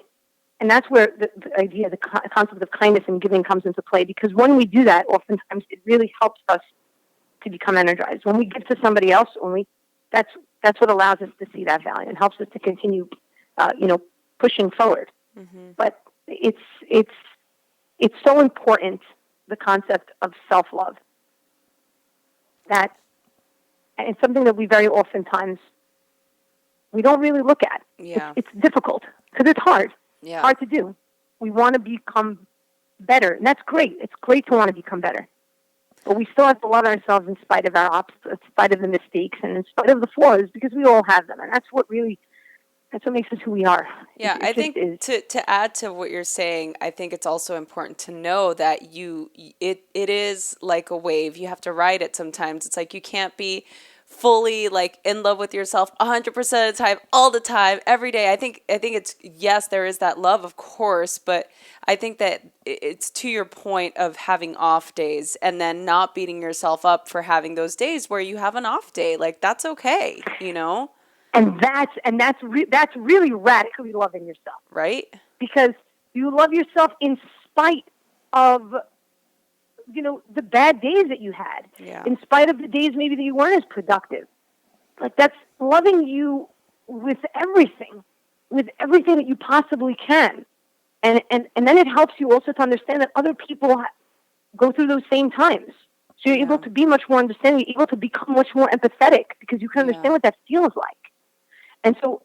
that's where the idea, the concept of kindness and giving comes into play, because when we do that, oftentimes it really helps us to become energized. When we give to somebody else, that's what allows us to see that value and helps us to continue, pushing forward. Mm-hmm. But it's so important, the concept of self-love, that it's something that we very oftentimes we don't really look at. Yeah. It's difficult because it's hard. Yeah. It's hard to do. We want to become better, and that's great. It's great to want to become better. But we still have to love ourselves in spite of our in spite of the mistakes, and in spite of the flaws, because we all have them. And that's what makes us who we are. Yeah, I think to add to what you're saying, I think it's also important to know that it is like a wave. You have to ride it sometimes. It's like you can't be fully like in love with yourself 100% of the time, all the time, every day. I think it's, yes, there is that love, of course, but I think that it's to your point of having off days and then not beating yourself up for having those days where you have an off day. Like, that's okay, you know? And that's really radically loving yourself, Right? because you love yourself in spite of, the bad days that you had, Yeah. in spite of the days maybe that you weren't as productive. Like, that's loving you with everything that you possibly can. And then it helps you also to understand that other people go through those same times. So you're able to be much more understanding, you're able to become much more empathetic, because you can understand what that feels like. And so,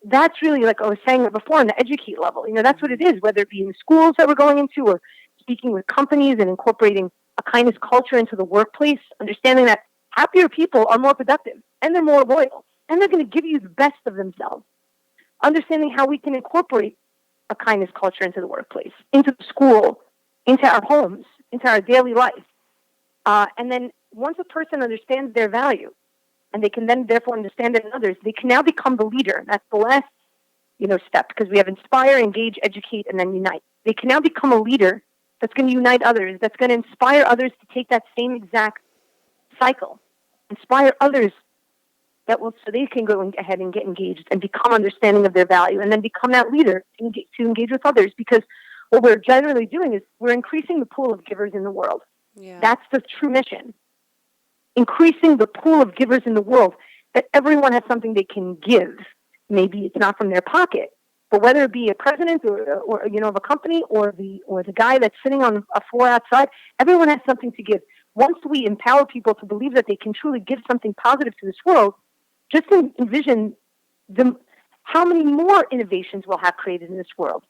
that's really, like I was saying before, on the educate level, that's what it is, whether it be in schools that we're going into, or speaking with companies and incorporating a kindness culture into the workplace, understanding that happier people are more productive and they're more loyal and they're going to give you the best of themselves. Understanding how we can incorporate a kindness culture into the workplace, into the school, into our homes, into our daily life. And then once a person understands their value, and they can then therefore understand it in others, they can now become the leader. That's the last, step, because we have inspire, engage, educate, and then unite. They can now become a leader that's going to unite others, that's going to inspire others to take that same exact cycle, inspire others so they can go ahead and get engaged and become understanding of their value, and then become that leader to engage with others. Because what we're generally doing is we're increasing the pool of givers in the world. Yeah. That's the true mission. Increasing the pool of givers in the world, that everyone has something they can give. Maybe it's not from their pocket, but whether it be a president or of a company, or the guy that's sitting on a floor outside, everyone has something to give. Once we empower people to believe that they can truly give something positive to this world, just envision how many more innovations we'll have created in this world,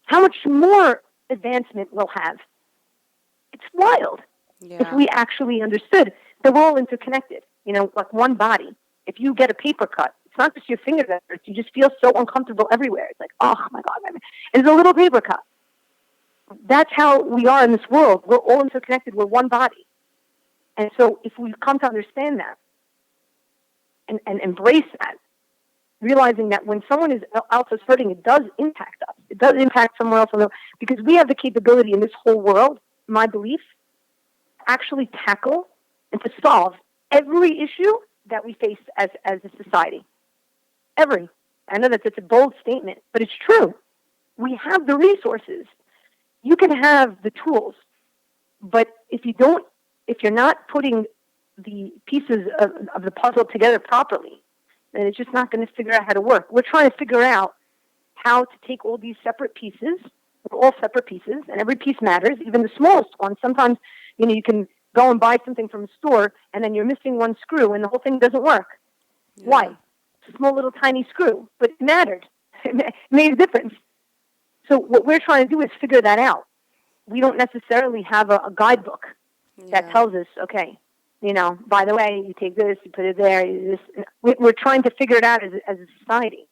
how much more advancement we'll have. It's wild. Yeah. If we actually understood that we're all interconnected, like one body. If you get a paper cut, it's not just your finger that hurts. You just feel so uncomfortable everywhere. It's like, oh my God, and it's a little paper cut. That's how we are in this world. We're all interconnected. We're one body. And so if we come to understand that and embrace that, realizing that when someone else is hurting, it does impact us. It does impact someone else, because we have the capability in this whole world, my belief, actually tackle and to solve every issue that we face as a society. Every. I know that it's a bold statement, but it's true. We have the resources. You can have the tools, but if you're not putting the pieces of the puzzle together properly, then it's just not going to figure out how to work. We're trying to figure out how to take all these separate pieces. We're all separate pieces, and every piece matters, even the smallest one. Sometimes, you can go and buy something from a store, and then you're missing one screw, and the whole thing doesn't work. Yeah. Why? It's a small little tiny screw, but it mattered. It made a difference. So what we're trying to do is figure that out. We don't necessarily have a guidebook that tells us, okay, by the way, you take this, you put it there. We're trying to figure it out as a society.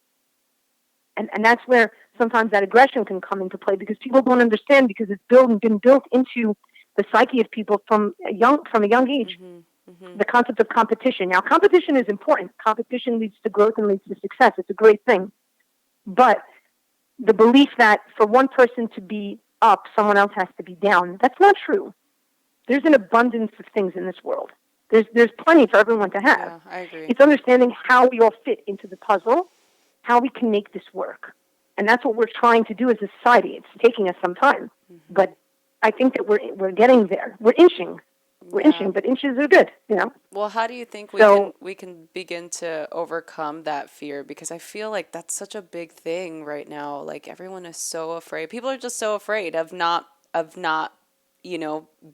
And that's where sometimes that aggression can come into play, because people don't understand, because it's been built into the psyche of people from a young age. Mm-hmm. Mm-hmm. The concept of competition. Now, competition is important. Competition leads to growth and leads to success. It's a great thing. But the belief that for one person to be up, someone else has to be down, that's not true. There's an abundance of things in this world. There's plenty for everyone to have. Yeah, I agree. It's understanding how we all fit into the puzzle, how we can make this work. And that's what we're trying to do as a society. It's taking us some time. Mm-hmm. But I think that we're getting there. We're inching. We're inching, but inches are good, Well, how do you think we can begin to overcome that fear? Because I feel like that's such a big thing right now. Like, everyone is so afraid. People are just so afraid of not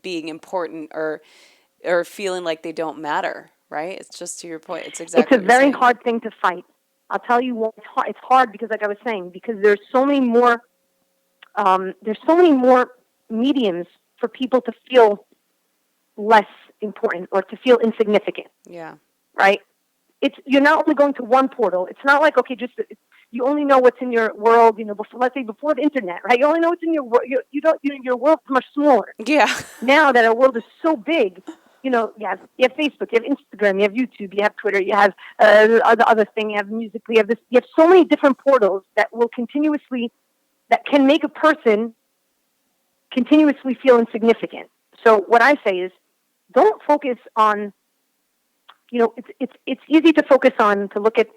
being important or feeling like they don't matter, right? It's just, to your point, it's exactly. It's a very hard thing to fight. I'll tell you what, it's hard because, like I was saying, because there's so many more mediums for people to feel less important or to feel insignificant. Yeah. Right? You're not only going to one portal. It's not like, okay, you only know what's in your world, before the internet, right? You only know what's in your world. Your world's much smaller. Yeah. Now that our world is so big, you have Facebook, you have Instagram, you have YouTube, you have Twitter, you have other thing, you have music, you have so many different portals that can make a person continuously feel insignificant. So what I say is, don't focus on, it's easy to focus on, to look at,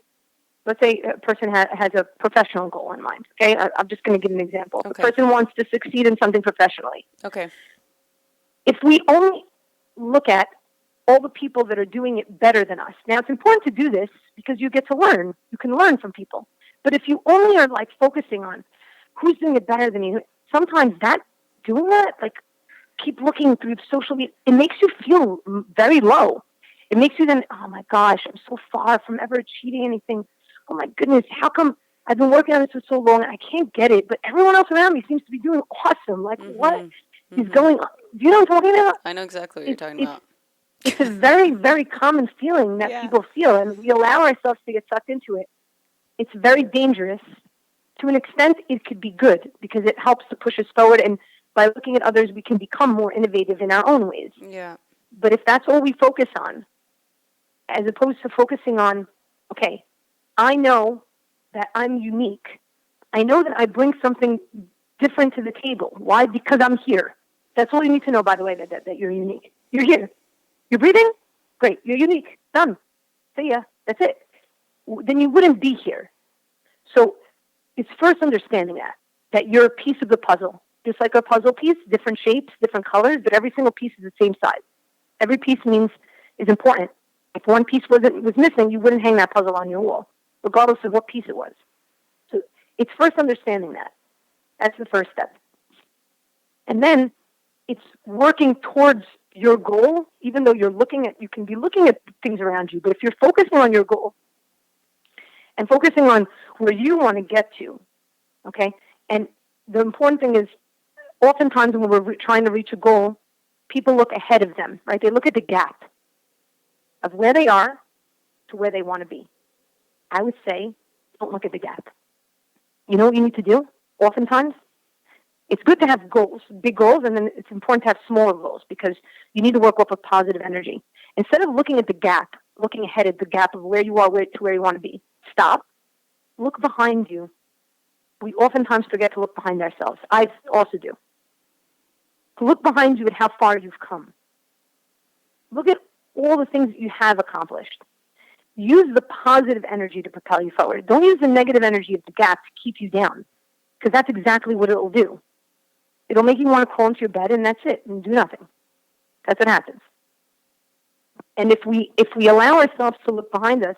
let's say a person has a professional goal in mind. Okay. I'm just going to give an example. Okay. The person wants to succeed in something professionally. Okay. If we only look at all the people that are doing it better than us. Now, it's important to do this because you get to learn. You can learn from people. But if you only are like focusing on who's doing it better than you, sometimes doing that, like keep looking through social media, it makes you feel very low. It makes you then, oh my gosh, I'm so far from ever achieving anything. Oh my goodness, how come I've been working on this for so long and I can't get it, but everyone else around me seems to be doing awesome. Like, what is going on? Do you know what I'm talking about? I know exactly what you're talking about. It's a very, very common feeling that people feel, and we allow ourselves to get sucked into it. It's very dangerous. To an extent, it could be good because it helps to push us forward, and by looking at others, we can become more innovative in our own ways. Yeah. But if that's all we focus on, as opposed to focusing on, okay, I know that I'm unique. I know that I bring something different to the table. Why? Because I'm here. That's all you need to know, by the way, that you're unique. You're here. You're breathing? Great. You're unique. Done. See ya. That's it. Then you wouldn't be here. So it's first understanding that you're a piece of the puzzle. Just like a puzzle piece, different shapes, different colors, but every single piece is the same size. Every piece is important. If one piece was missing, you wouldn't hang that puzzle on your wall, regardless of what piece it was. So it's first understanding that. That's the first step. And then it's working towards your goal, even though you can be looking at things around you, but if you're focusing on your goal and focusing on where you want to get to, okay? And the important thing is, oftentimes when we're trying to reach a goal, people look ahead of them, right? They look at the gap of where they are to where they want to be. I would say, don't look at the gap. You know what you need to do? Oftentimes, it's good to have goals, big goals, and then it's important to have smaller goals because you need to work off of positive energy. Instead of looking at the gap, looking ahead at the gap of where you are to where you want to be, stop. Look behind you. We oftentimes forget to look behind ourselves. I also do. To look behind you at how far you've come. Look at all the things that you have accomplished. Use the positive energy to propel you forward. Don't use the negative energy of the gap to keep you down, because that's exactly what it'll do. It'll make you want to crawl into your bed, and that's it, and do nothing. That's what happens. And if we allow ourselves to look behind us,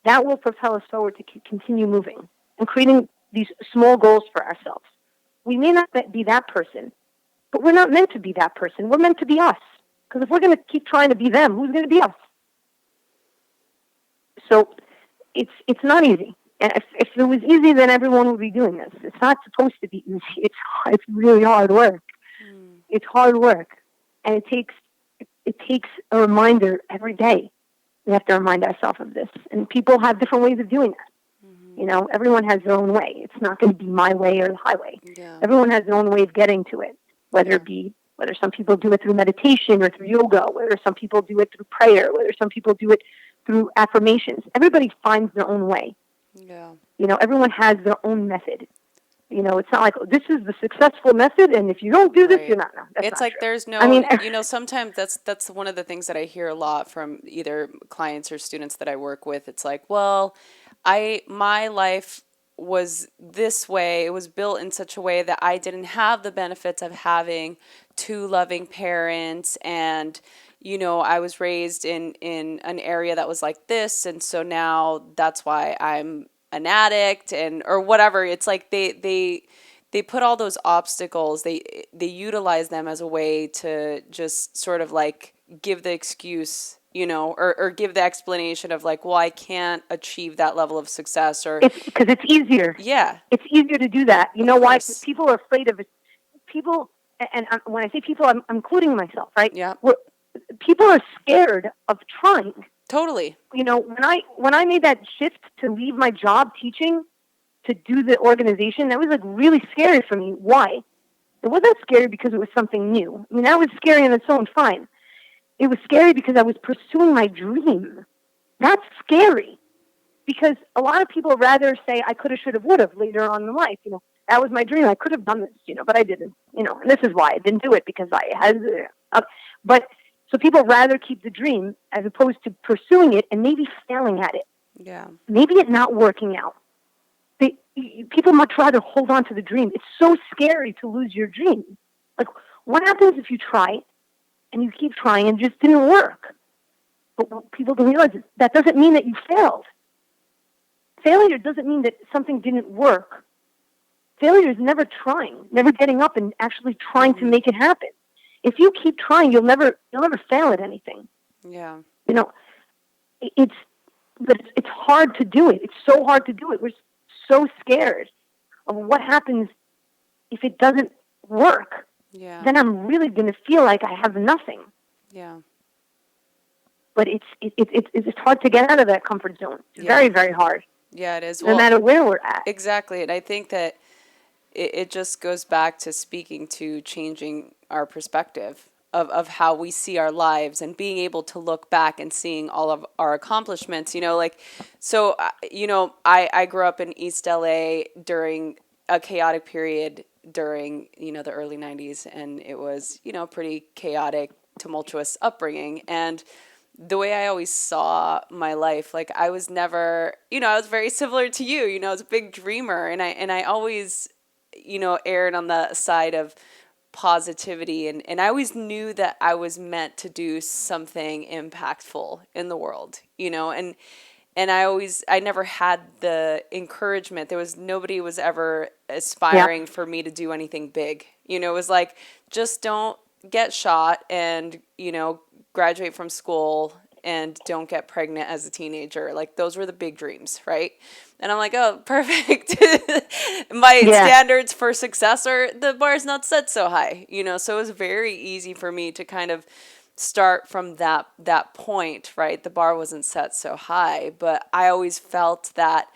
that will propel us forward to continue moving and creating these small goals for ourselves. We may not be that person, but we're not meant to be that person. We're meant to be us. Because if we're going to keep trying to be them, who's going to be us? So it's not easy. And if it was easy, then everyone would be doing this. It's not supposed to be easy. It's really hard work. It's hard work, and it takes a reminder every day. We have to remind ourselves of this. And people have different ways of doing that. You know, everyone has their own way. It's not going to be my way or the highway. Yeah. Everyone has their own way of getting to it. Whether some people do it through meditation or through yoga, whether some people do it through prayer, whether some people do it through affirmations. Everybody finds their own way. Yeah. You know, everyone has their own method. You know, it's not like, this is the successful method, and if you don't do this, you're not. No, that's it's not like true. There's no, sometimes that's one of the things that I hear a lot from either clients or students that I work with. It's like, well, my life was this way. It was built in such a way that I didn't have the benefits of having two loving parents, and I was raised in an area that was like this, and so now that's why I'm an addict or whatever. It's like they put all those obstacles, they utilize them as a way to just sort of like give the excuse, or give the explanation of like, well, I can't achieve that level of success, or because it's easier. Yeah, it's easier to do that. You know why? Because people are afraid of it. People, and when I say people, I'm including myself, right? Yeah. People are scared of trying. Totally. When I made that shift to leave my job teaching to do the organization, that was like really scary for me. Why? It wasn't scary because it was something new. I mean, that was scary on its own, fine. It was scary because I was pursuing my dream. That's scary because a lot of people rather say I could have, should have, would have later on in life. That was my dream. I could have done this, but I didn't. And this is why I didn't do it because I had. But so people rather keep the dream as opposed to pursuing it and maybe failing at it. Yeah. Maybe it not working out. People much rather hold on to the dream. It's so scary to lose your dream. Like, what happens if you try and you keep trying and it just didn't work? But what people don't realize is that doesn't mean that you failed. Failure doesn't mean that something didn't work. Failure is never trying, never getting up and actually trying to make it happen. If you keep trying, you'll never fail at anything. Yeah. It's hard to do it. It's so hard to do it. We're so scared of what happens if it doesn't work. Yeah. Then I'm really going to feel like I have nothing. Yeah. But it's hard to get out of that comfort zone. It's very, very hard. Yeah, it is. No matter where we're at. Exactly. And I think that it just goes back to speaking to changing our perspective of how we see our lives and being able to look back and seeing all of our accomplishments, I grew up in East LA during a chaotic period during, the early 90s. And it was, pretty chaotic, tumultuous upbringing. And the way I always saw my life, like I was never, I was very similar to you, I was a big dreamer and I always, erred on the side of positivity. And I always knew that I was meant to do something impactful in the world, and I never had the encouragement. Nobody was ever aspiring for me to do anything big. It was like, just don't get shot and, graduate from school and don't get pregnant as a teenager. Like those were the big dreams, right? And I'm like, oh, perfect. My standards for success the bar is not set so high, so it was very easy for me to kind of start from that point, right? The bar wasn't set so high, but I always felt that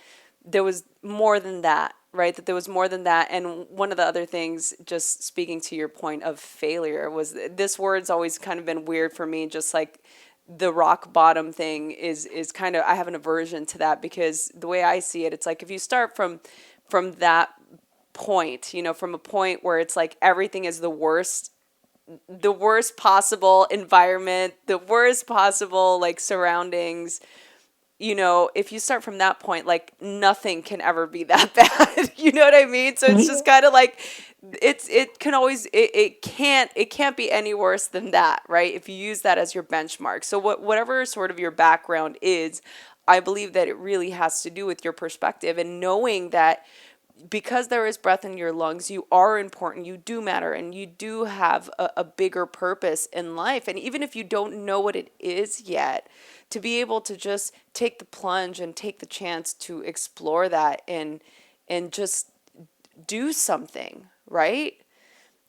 there was more than that, right? That there was more than that. And one of the other things, just speaking to your point of failure, was this word's always kind of been weird for me, just like the rock bottom thing is kind of, I have an aversion to that because the way I see it, it's like if you start from that point, from a point where it's like everything is the worst possible environment, the worst possible like surroundings, if you start from that point, like nothing can ever be that bad. You know what I mean? So it's just kind of like it can't be any worse than that, right? If you use that as your benchmark. So whatever sort of your background is, I believe that it really has to do with your perspective and knowing that because there is breath in your lungs, you are important, you do matter, and you do have a bigger purpose in life. And even if you don't know what it is yet, to be able to just take the plunge and take the chance to explore that and just do something, right?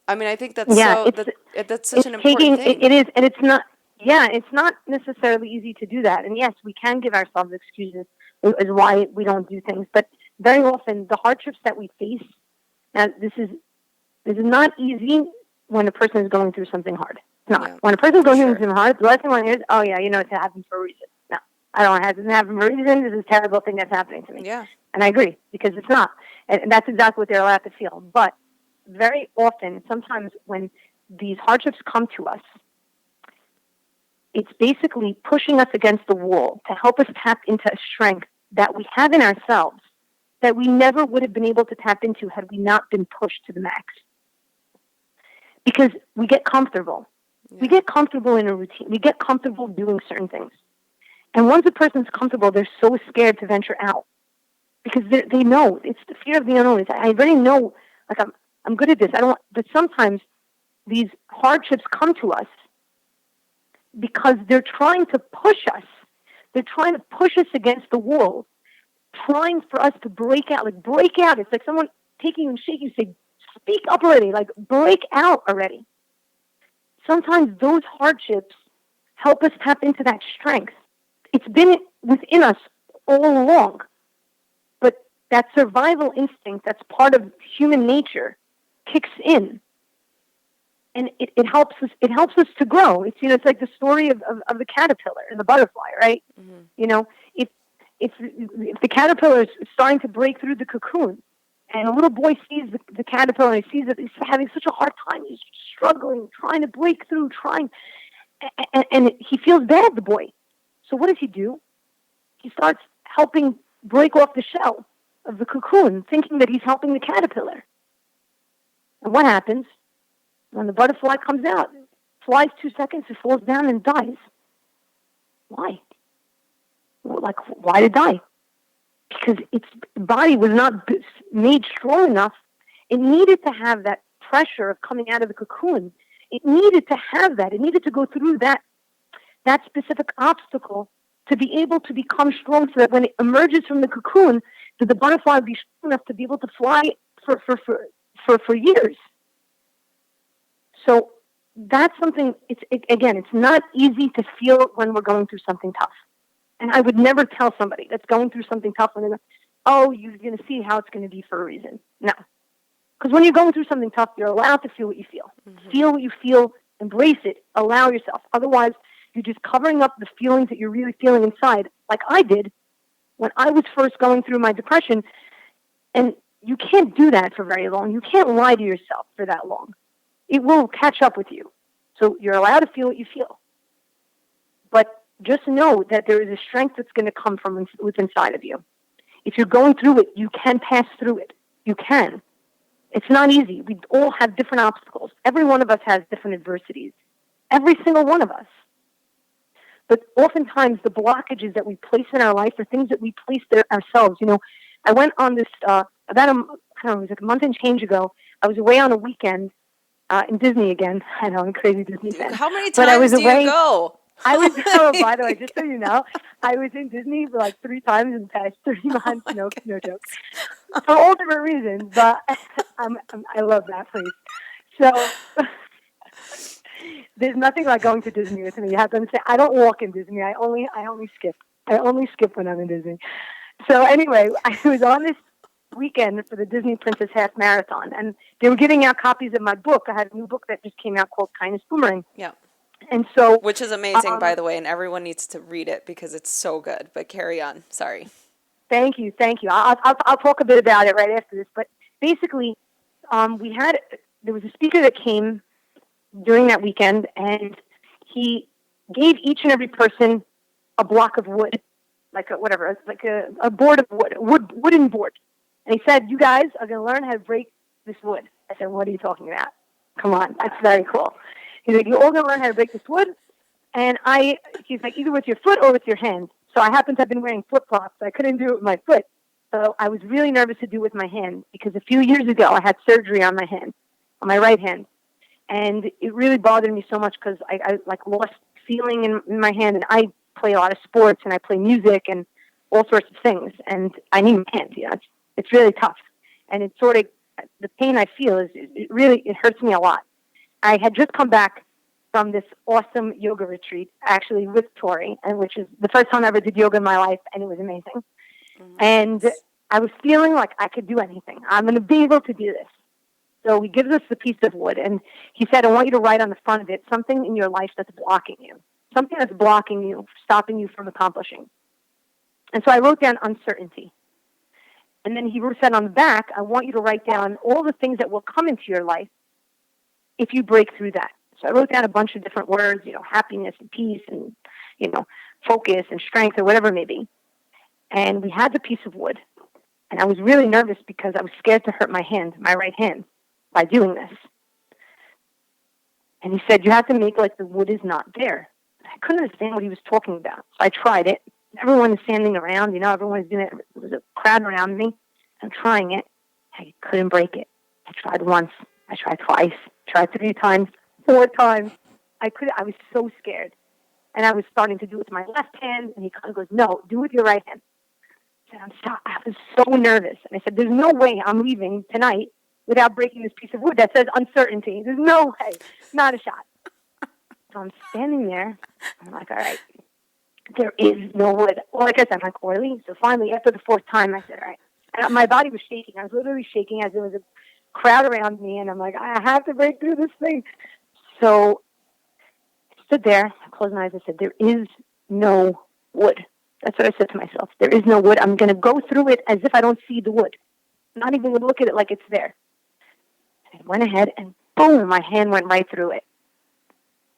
I mean, I think that's that's such an important thing. It is, and it's not. Yeah, it's not necessarily easy to do that. And yes, we can give ourselves excuses as why we don't do things, but very often the hardships that we face, and this is not easy when a person is going through something hard. It's not. Yeah, when a person is going through something hard, the last thing I want to hear is, oh yeah, it happens for a reason. No, I don't. It doesn't happen for a reason. This is a terrible thing that's happening to me. Yeah. And I agree, because it's not. And that's exactly what they're allowed to feel. But very often, sometimes when these hardships come to us, it's basically pushing us against the wall to help us tap into a strength that we have in ourselves that we never would have been able to tap into had we not been pushed to the max. Because we get comfortable. Yeah. We get comfortable in a routine. We get comfortable doing certain things. And once a person's comfortable, they're so scared to venture out. Because they know. It's the fear of the unknown. I already know, like, I'm good at this. But sometimes these hardships come to us because they're trying to push us. They're trying to push us against the wall, trying for us to break out. Like, break out. It's like someone taking and shaking you, say, speak up already. Like, break out already. Sometimes those hardships help us tap into that strength. It's been within us all along. But that survival instinct that's part of human nature kicks in. And it helps us. It helps us to grow. It's it's like the story of the caterpillar and the butterfly, right? Mm-hmm. You know, if the caterpillar is starting to break through the cocoon, and a little boy sees the caterpillar and he sees that he's having such a hard time, he's struggling, trying to break through, and he feels bad, the boy. So what does he do? He starts helping break off the shell of the cocoon, thinking that he's helping the caterpillar. And what happens? When the butterfly comes out, flies 2 seconds, it falls down and dies. Why? Like, why did it die? Because its body was not made strong enough. It needed to have that pressure of coming out of the cocoon. It needed to have that. It needed to go through that specific obstacle to be able to become strong, so that when it emerges from the cocoon, that the butterfly would be strong enough to be able to fly for years. So that's something. It's not easy to feel when we're going through something tough. And I would never tell somebody that's going through something tough when they go, "Oh, you're going to see how it's going to be for a reason." No. Because when you're going through something tough, you're allowed to feel what you feel. Mm-hmm. Feel what you feel, embrace it, allow yourself. Otherwise, you're just covering up the feelings that you're really feeling inside, like I did when I was first going through my depression. And you can't do that for very long. You can't lie to yourself for that long. It will catch up with you. So you're allowed to feel what you feel. But just know that there is a strength that's going to come from within inside of you. If you're going through it, you can pass through it. You can. It's not easy. We all have different obstacles. Every one of us has different adversities. Every single one of us. But oftentimes the blockages that we place in our life are things that we place there ourselves. I went on this, it was like a month and change ago. I was away on a weekend in Disney again. I know, I'm a crazy Disney fan. How many times do you go? I was, by the way, just so you know, I was in Disney for like 3 times in the past 3 months. No joke. For all different reasons, but I love that place. So there's nothing like going to Disney with me. You have to understand, I don't walk in Disney. I only skip. I only skip when I'm in Disney. So anyway, I was on this weekend for the Disney Princess Half Marathon, and they were giving out copies of my book. I had a new book that just came out called Kindness Boomerang. Yeah. And so, which is amazing, by the way, and everyone needs to read it because it's so good. But carry on. Sorry. Thank you. I'll talk a bit about it right after this. But basically, there was a speaker that came during that weekend, and he gave each and every person a block of wood, like a board of wood, wooden board. And he said, "You guys are going to learn how to break this wood." I said, "What are you talking about? Come on, that's very cool." He's like, "You're all going to learn how to break this wood." And he's like, "Either with your foot or with your hand." So I happened to have been wearing flip-flops, so I couldn't do it with my foot. So I was really nervous to do it with my hand, because a few years ago I had surgery on my hand, on my right hand. And it really bothered me so much because I lost feeling in my hand. And I play a lot of sports, and I play music and all sorts of things. And I need my hand. It's really tough. And it's sort of, the pain I feel it hurts me a lot. I had just come back from this awesome yoga retreat, actually with Tori, and which is the first time I ever did yoga in my life, and it was amazing. Mm-hmm. And I was feeling like I could do anything. I'm going to be able to do this. So he gives us the piece of wood, and he said, "I want you to write on the front of it something in your life that's blocking you, something that's blocking you, stopping you from accomplishing." And so I wrote down uncertainty. And then he said on the back, "I want you to write down all the things that will come into your life if you break through that." So I wrote down a bunch of different words, happiness and peace and, focus and strength or whatever it may be. And we had the piece of wood. And I was really nervous because I was scared to hurt my hand, my right hand, by doing this. And he said, "You have to make like the wood is not there." I couldn't understand what he was talking about. So I tried it. Everyone was standing around, everyone was doing it. There was a crowd around me. I'm trying it. I couldn't break it. I tried once. I tried twice. Tried 3 times. 4 times. I was so scared. And I was starting to do it with my left hand, and he kind of goes, "No, do it with your right hand." I said, I was so nervous. And I said, "There's no way I'm leaving tonight without breaking this piece of wood that says uncertainty. There's no way. Not a shot." So I'm standing there. I'm like, all right, there is no wood. Well, like I said, I'm like, Orly. So finally, after the 4th time, I said, all right. And my body was shaking. I was literally shaking as there was a crowd around me, and I'm like, I have to break through this thing. So I stood there, I closed my eyes, I said, there is no wood. That's what I said to myself. There is no wood. I'm going to go through it as if I don't see the wood. Not even look at it like it's there. I went ahead and boom, my hand went right through it.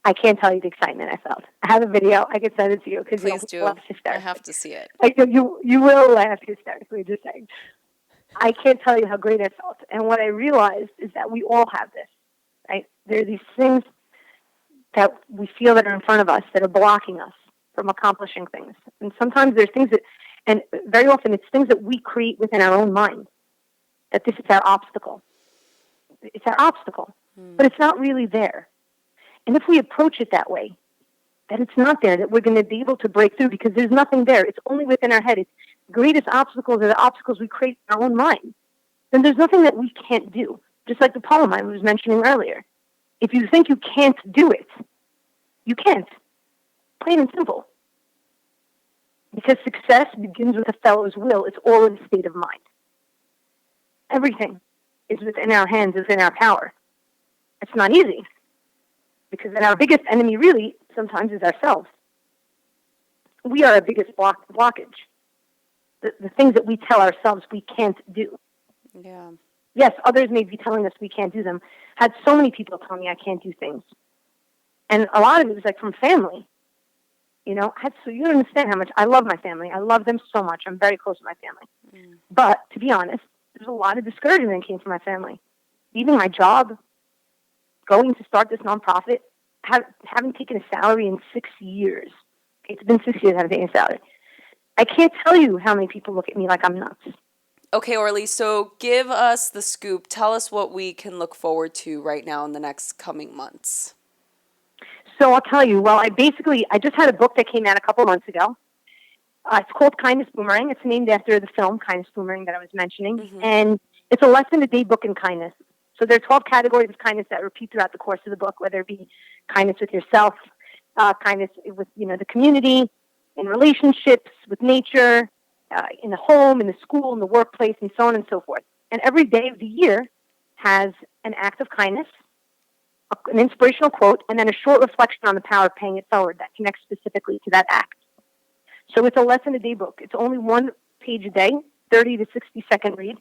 I can't tell you the excitement I felt. I have a video. I can send it to you because Please you'll laugh do. I hysterically. have to see it. You will laugh hysterically, just saying. I can't tell you how great I felt. And what I realized is that we all have this, right? There are these things that we feel that are in front of us that are blocking us from accomplishing things. And sometimes there's things that, and very often it's things that we create within our own mind, that this is our obstacle. It's our obstacle, but it's not really there. And if we approach it that way, that it's not there, that we're going to be able to break through because there's nothing there. It's only within our head. It's the greatest obstacles are the obstacles we create in our own mind. Then there's nothing that we can't do. Just like the poem I was mentioning earlier. If you think you can't do it, you can't. Plain and simple. Because success begins with a fellow's will. It's all in a state of mind. Everything is within our hands, within our power. It's not easy. Because then our biggest enemy really sometimes is ourselves. We are our biggest blockage. The things that we tell ourselves we can't do. Yeah. Yes, others may be telling us we can't do them. Had so many people tell me I can't do things. And a lot of it was like from family. You know, so you don't understand how much I love my family. I love them so much. I'm very close to my family. But to be honest, there's a lot of discouragement that came from my family. Leaving my job, going to start this nonprofit, haven't taken a salary in 6 years. Okay, it's been 6 years I haven't taken a salary. I can't tell you how many people look at me like I'm nuts. Okay, Orly, so give us the scoop. Tell us what we can look forward to right now in the next coming months. So I'll tell you, well, I just had a book that came out a couple months ago. It's called Kindness Boomerang. It's named after the film Kindness Boomerang that I was mentioning. Mm-hmm. And it's a lesson-a-day book in kindness. So there are 12 categories of kindness that repeat throughout the course of the book, whether it be kindness with yourself, kindness with the community, in relationships, with nature, in the home, in the school, in the workplace, and so on and so forth. And every day of the year has an act of kindness, an inspirational quote, and then a short reflection on the power of paying it forward that connects specifically to that act. So it's a lesson-a-day book. It's only one page a day, 30 to 60-second read.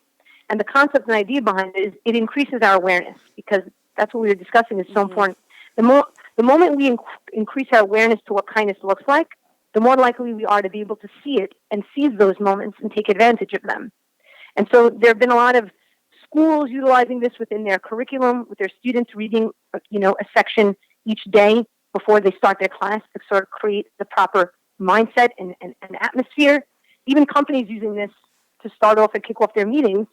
And the concept and idea behind it is it increases our awareness because that's what we were discussing is so important. The moment we increase our awareness to what kindness looks like, the more likely we are to be able to see it and seize those moments and take advantage of them. And so there have been a lot of schools utilizing this within their curriculum, with their students reading, a section each day before they start their class to sort of create the proper mindset and atmosphere. Even companies using this to start off and kick off their meetings,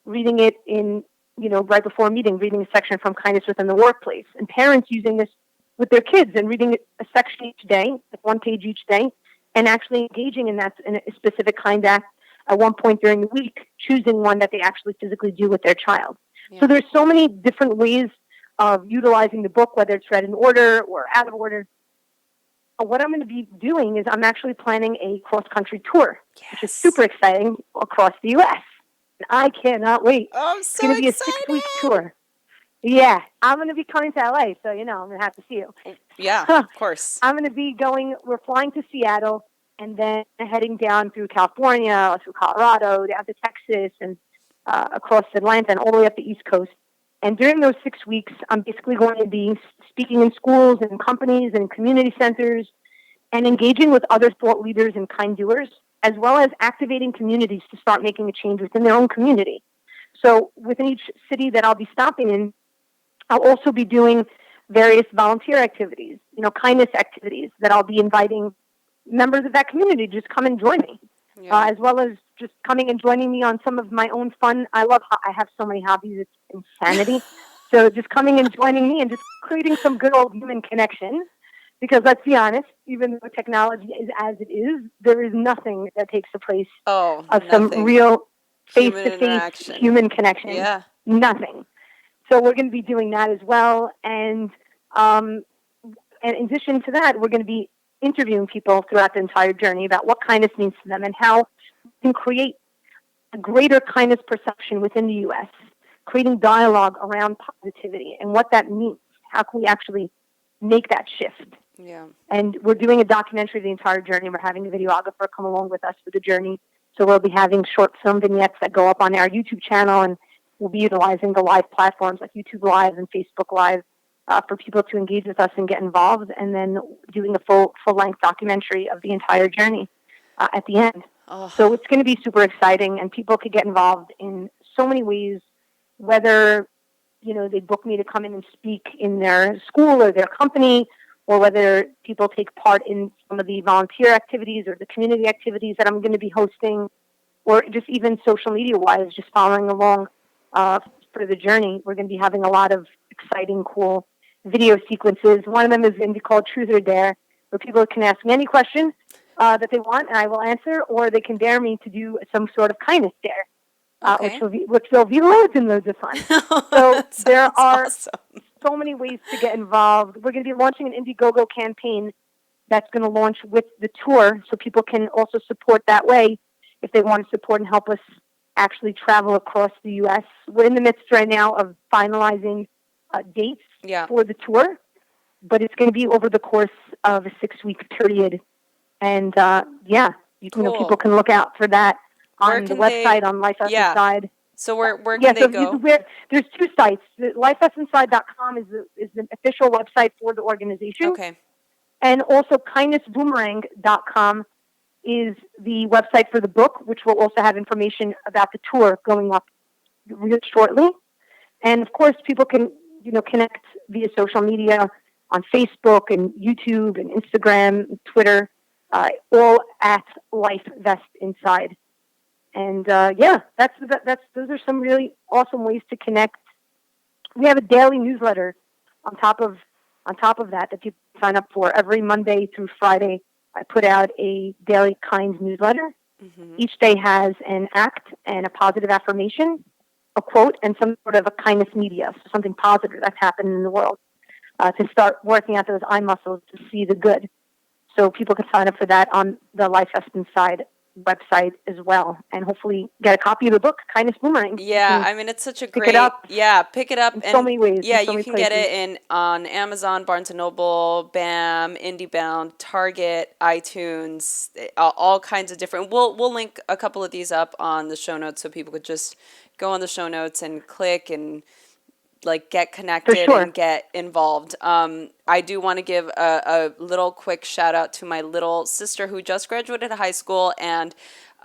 reading it in, right before a meeting, reading a section from Kindness Within the Workplace. And parents using this with their kids and reading a section each day, like one page each day, and actually engaging in that in a specific kind act at one point during the week, choosing one that they actually physically do with their child. Yeah. So there's so many different ways of utilizing the book, whether it's read in order or out of order. What I'm going to be doing is I'm actually planning a cross-country tour, which is super exciting, across the U.S. And I cannot wait. Oh, I'm so it's going to be a 6-week tour. Yeah, I'm going to be coming to LA, so, I'm going to have to see you. Yeah, of course. I'm going to be we're flying to Seattle and then heading down through California, through Colorado, down to Texas, and across Atlanta and all the way up the East Coast. And during those 6 weeks, I'm basically going to be speaking in schools and companies and community centers and engaging with other thought leaders and kind doers, as well as activating communities to start making a change within their own community. So within each city that I'll be stopping in, I'll also be doing various volunteer activities, kindness activities that I'll be inviting members of that community to just come and join me, as well as just coming and joining me on some of my own fun. I have so many hobbies, it's insanity. So just coming and joining me and just creating some good old human connection. Because let's be honest, even though technology is as it is, there is nothing that takes the place of some real face-to-face human connection. Yeah. Nothing. So we're going to be doing that as well. And in addition to that, we're going to be interviewing people throughout the entire journey about what kindness means to them and how we can create a greater kindness perception within the U.S., creating dialogue around positivity and what that means. How can we actually make that shift. Yeah. And we're doing a documentary the entire journey. We're having a videographer come along with us for the journey. So we'll be having short film vignettes that go up on our YouTube channel, and we'll be utilizing the live platforms like YouTube Live and Facebook Live for people to engage with us and get involved, and then doing a full-length documentary of the entire journey at the end. Oh. So it's going to be super exciting, and people could get involved in so many ways, whether they book me to come in and speak in their school or their company, or whether people take part in some of the volunteer activities or the community activities that I'm going to be hosting, or just even social media-wise, just following along for the journey. We're going to be having a lot of exciting, cool video sequences. One of them is going to be called Truth or Dare, where people can ask me any question that they want, and I will answer, or they can dare me to do some sort of kindness dare, Okay. which will be loads and loads of fun. So there are awesome. so many ways to get involved. We're going to be launching an Indiegogo campaign that's going to launch with the tour, so people can also support that way if they want to support and help us actually travel across the U.S. We're in the midst right now of finalizing dates for the tour, but it's going to be over the course of a 6-week period. And people can look out for that on the website, on Life Essence side. So where can they go? There's 2 sites. LifeEssenceSide.com is the official website for the organization. Okay. And also KindnessBoomerang.com is the website for the book, which will also have information about the tour going up real shortly. And of course, people can connect via social media on Facebook and YouTube and Instagram, and Twitter, all at Life Vest Inside. And those are some really awesome ways to connect. We have a daily newsletter on top of that people sign up for. Every Monday through Friday, I put out a daily kind newsletter. Mm-hmm. Each day has an act and a positive affirmation, a quote, and some sort of a kindness media, so something positive that's happened in the world, to start working out those eye muscles to see the good. So people can sign up for that on the Life Essence Side website as well, and hopefully get a copy of the book, Kindness Boomerang. Yeah, I mean, it's such a great... Pick it up. Yeah, pick it up. In so many ways. Yeah, so you many can places. get it on Amazon, Barnes & Noble, BAM, IndieBound, Target, iTunes, all kinds of different... We'll link a couple of these up on the show notes so people could just go on the show notes and click and get connected and get involved. I do want to give a little quick shout out to my little sister who just graduated high school and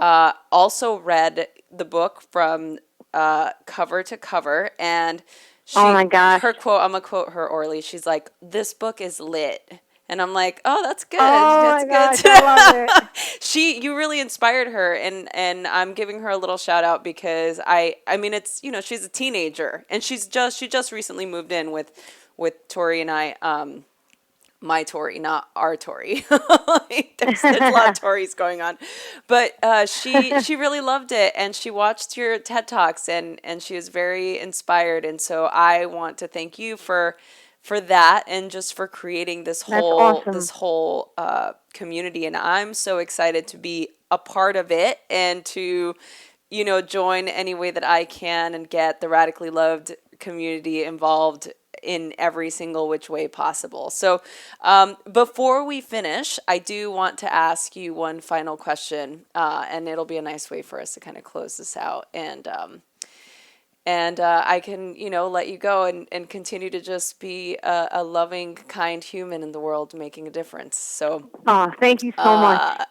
also read the book from cover to cover. And oh my gosh. Her quote, I'm going to quote her, Orly. She's like, "This book is lit." And I'm like, oh, that's good. Oh that's my gosh, good. I love it. You really inspired her, and I'm giving her a little shout out because I mean, it's, she's a teenager, and she just recently moved in with Tori and I, my Tori, not our Tori. There's a lot of Tories going on, but she really loved it, and she watched your TED Talks, and she was very inspired, and so I want to thank you for that, and just for creating this whole community. And I'm so excited to be a part of it and to, join any way that I can and get the Radically Loved community involved in every single which way possible. So before we finish, I do want to ask you one final question, and it'll be a nice way for us to kind of close this out. And I can, let you go and continue to just be a loving, kind human in the world, making a difference. So, thank you so much.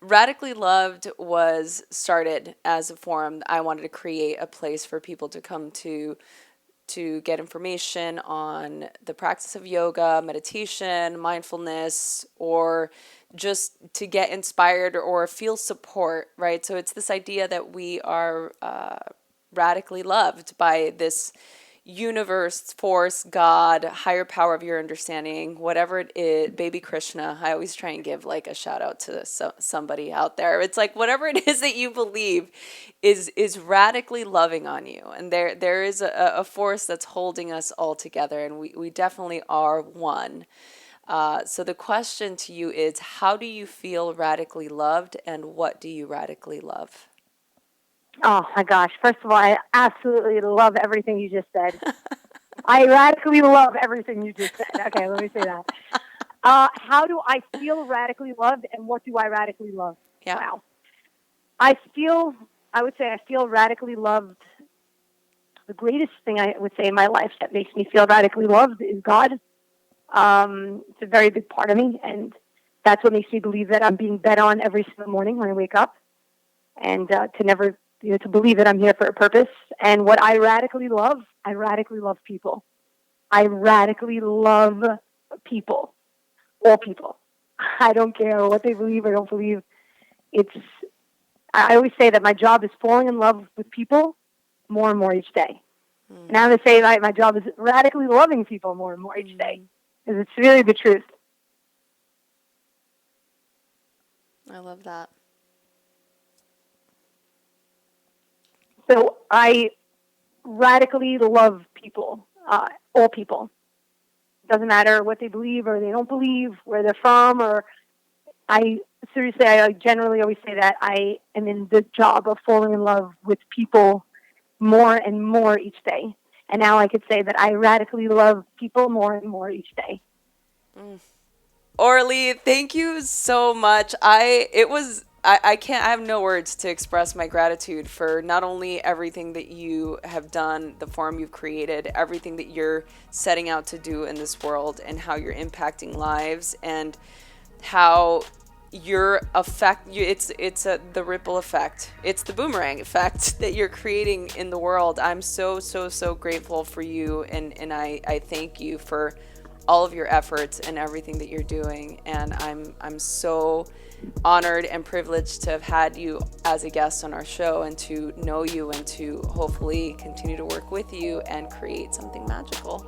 Radically Loved was started as a forum. I wanted to create a place for people to come to get information on the practice of yoga, meditation, mindfulness, or just to get inspired or feel support, right? So it's this idea that we are radically loved by this universe, force, God, higher power of your understanding, whatever it is, baby Krishna. I always try and give a shout out to somebody out there. It's whatever it is that you believe is radically loving on you. And there is a force that's holding us all together, and we definitely are one. So the question to you is, how do you feel radically loved, and what do you radically love? Oh my gosh. First of all, I absolutely love everything you just said. I radically love everything you just said. Okay, let me say that. How do I feel radically loved, and what do I radically love? Yeah. Wow. I would say I feel radically loved. The greatest thing I would say in my life that makes me feel radically loved is God. It's a very big part of me, and that's what makes me believe that I'm being bet on every single morning when I wake up, and to never, to believe that I'm here for a purpose. And what I radically love people. I radically love people, all people. I don't care what they believe or don't believe. I always say that my job is falling in love with people more and more each day. And I'm going to say my job is radically loving people more and more each day, because it's really the truth. I love that. So I radically love people, all people. Doesn't matter what they believe or they don't believe, where they're from, or I generally always say that I am in the job of falling in love with people more and more each day. And now I could say that I radically love people more and more each day. Orly, thank you so much. I have no words to express my gratitude for not only everything that you have done, the forum you've created, everything that you're setting out to do in this world, and how you're impacting lives, and how your effect, the ripple effect. It's the boomerang effect that you're creating in the world. I'm so grateful for you, and I thank you for all of your efforts and everything that you're doing. And I'm so honored and privileged to have had you as a guest on our show, and to know you, and to hopefully continue to work with you and create something magical.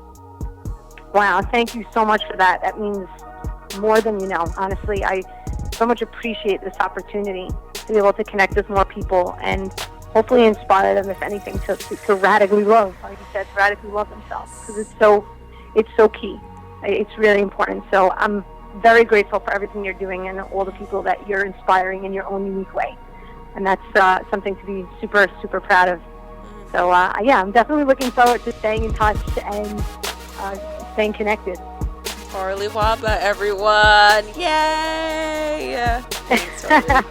Wow, thank you so much for that. That means more than you know. Honestly, I so much appreciate this opportunity to be able to connect with more people and hopefully inspire them, if anything, to radically love, like you said, to radically love themselves, because it's so key. It's really important. So I'm very grateful for everything you're doing and all the people that you're inspiring in your own unique way. And that's something to be super, super proud of. So, I'm definitely looking forward to staying in touch and staying connected. Orly Wahba, everyone. Yay! Thanks, Orly.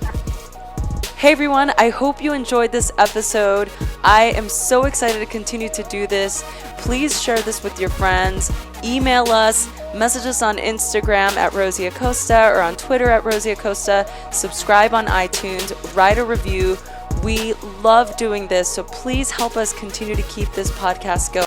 Hey everyone, I hope you enjoyed this episode. I am so excited to continue to do this. Please share this with your friends. Email us, message us on Instagram at Rosie Acosta, or on Twitter at Rosie Acosta. Subscribe on iTunes, write a review. We love doing this, so please help us continue to keep this podcast going.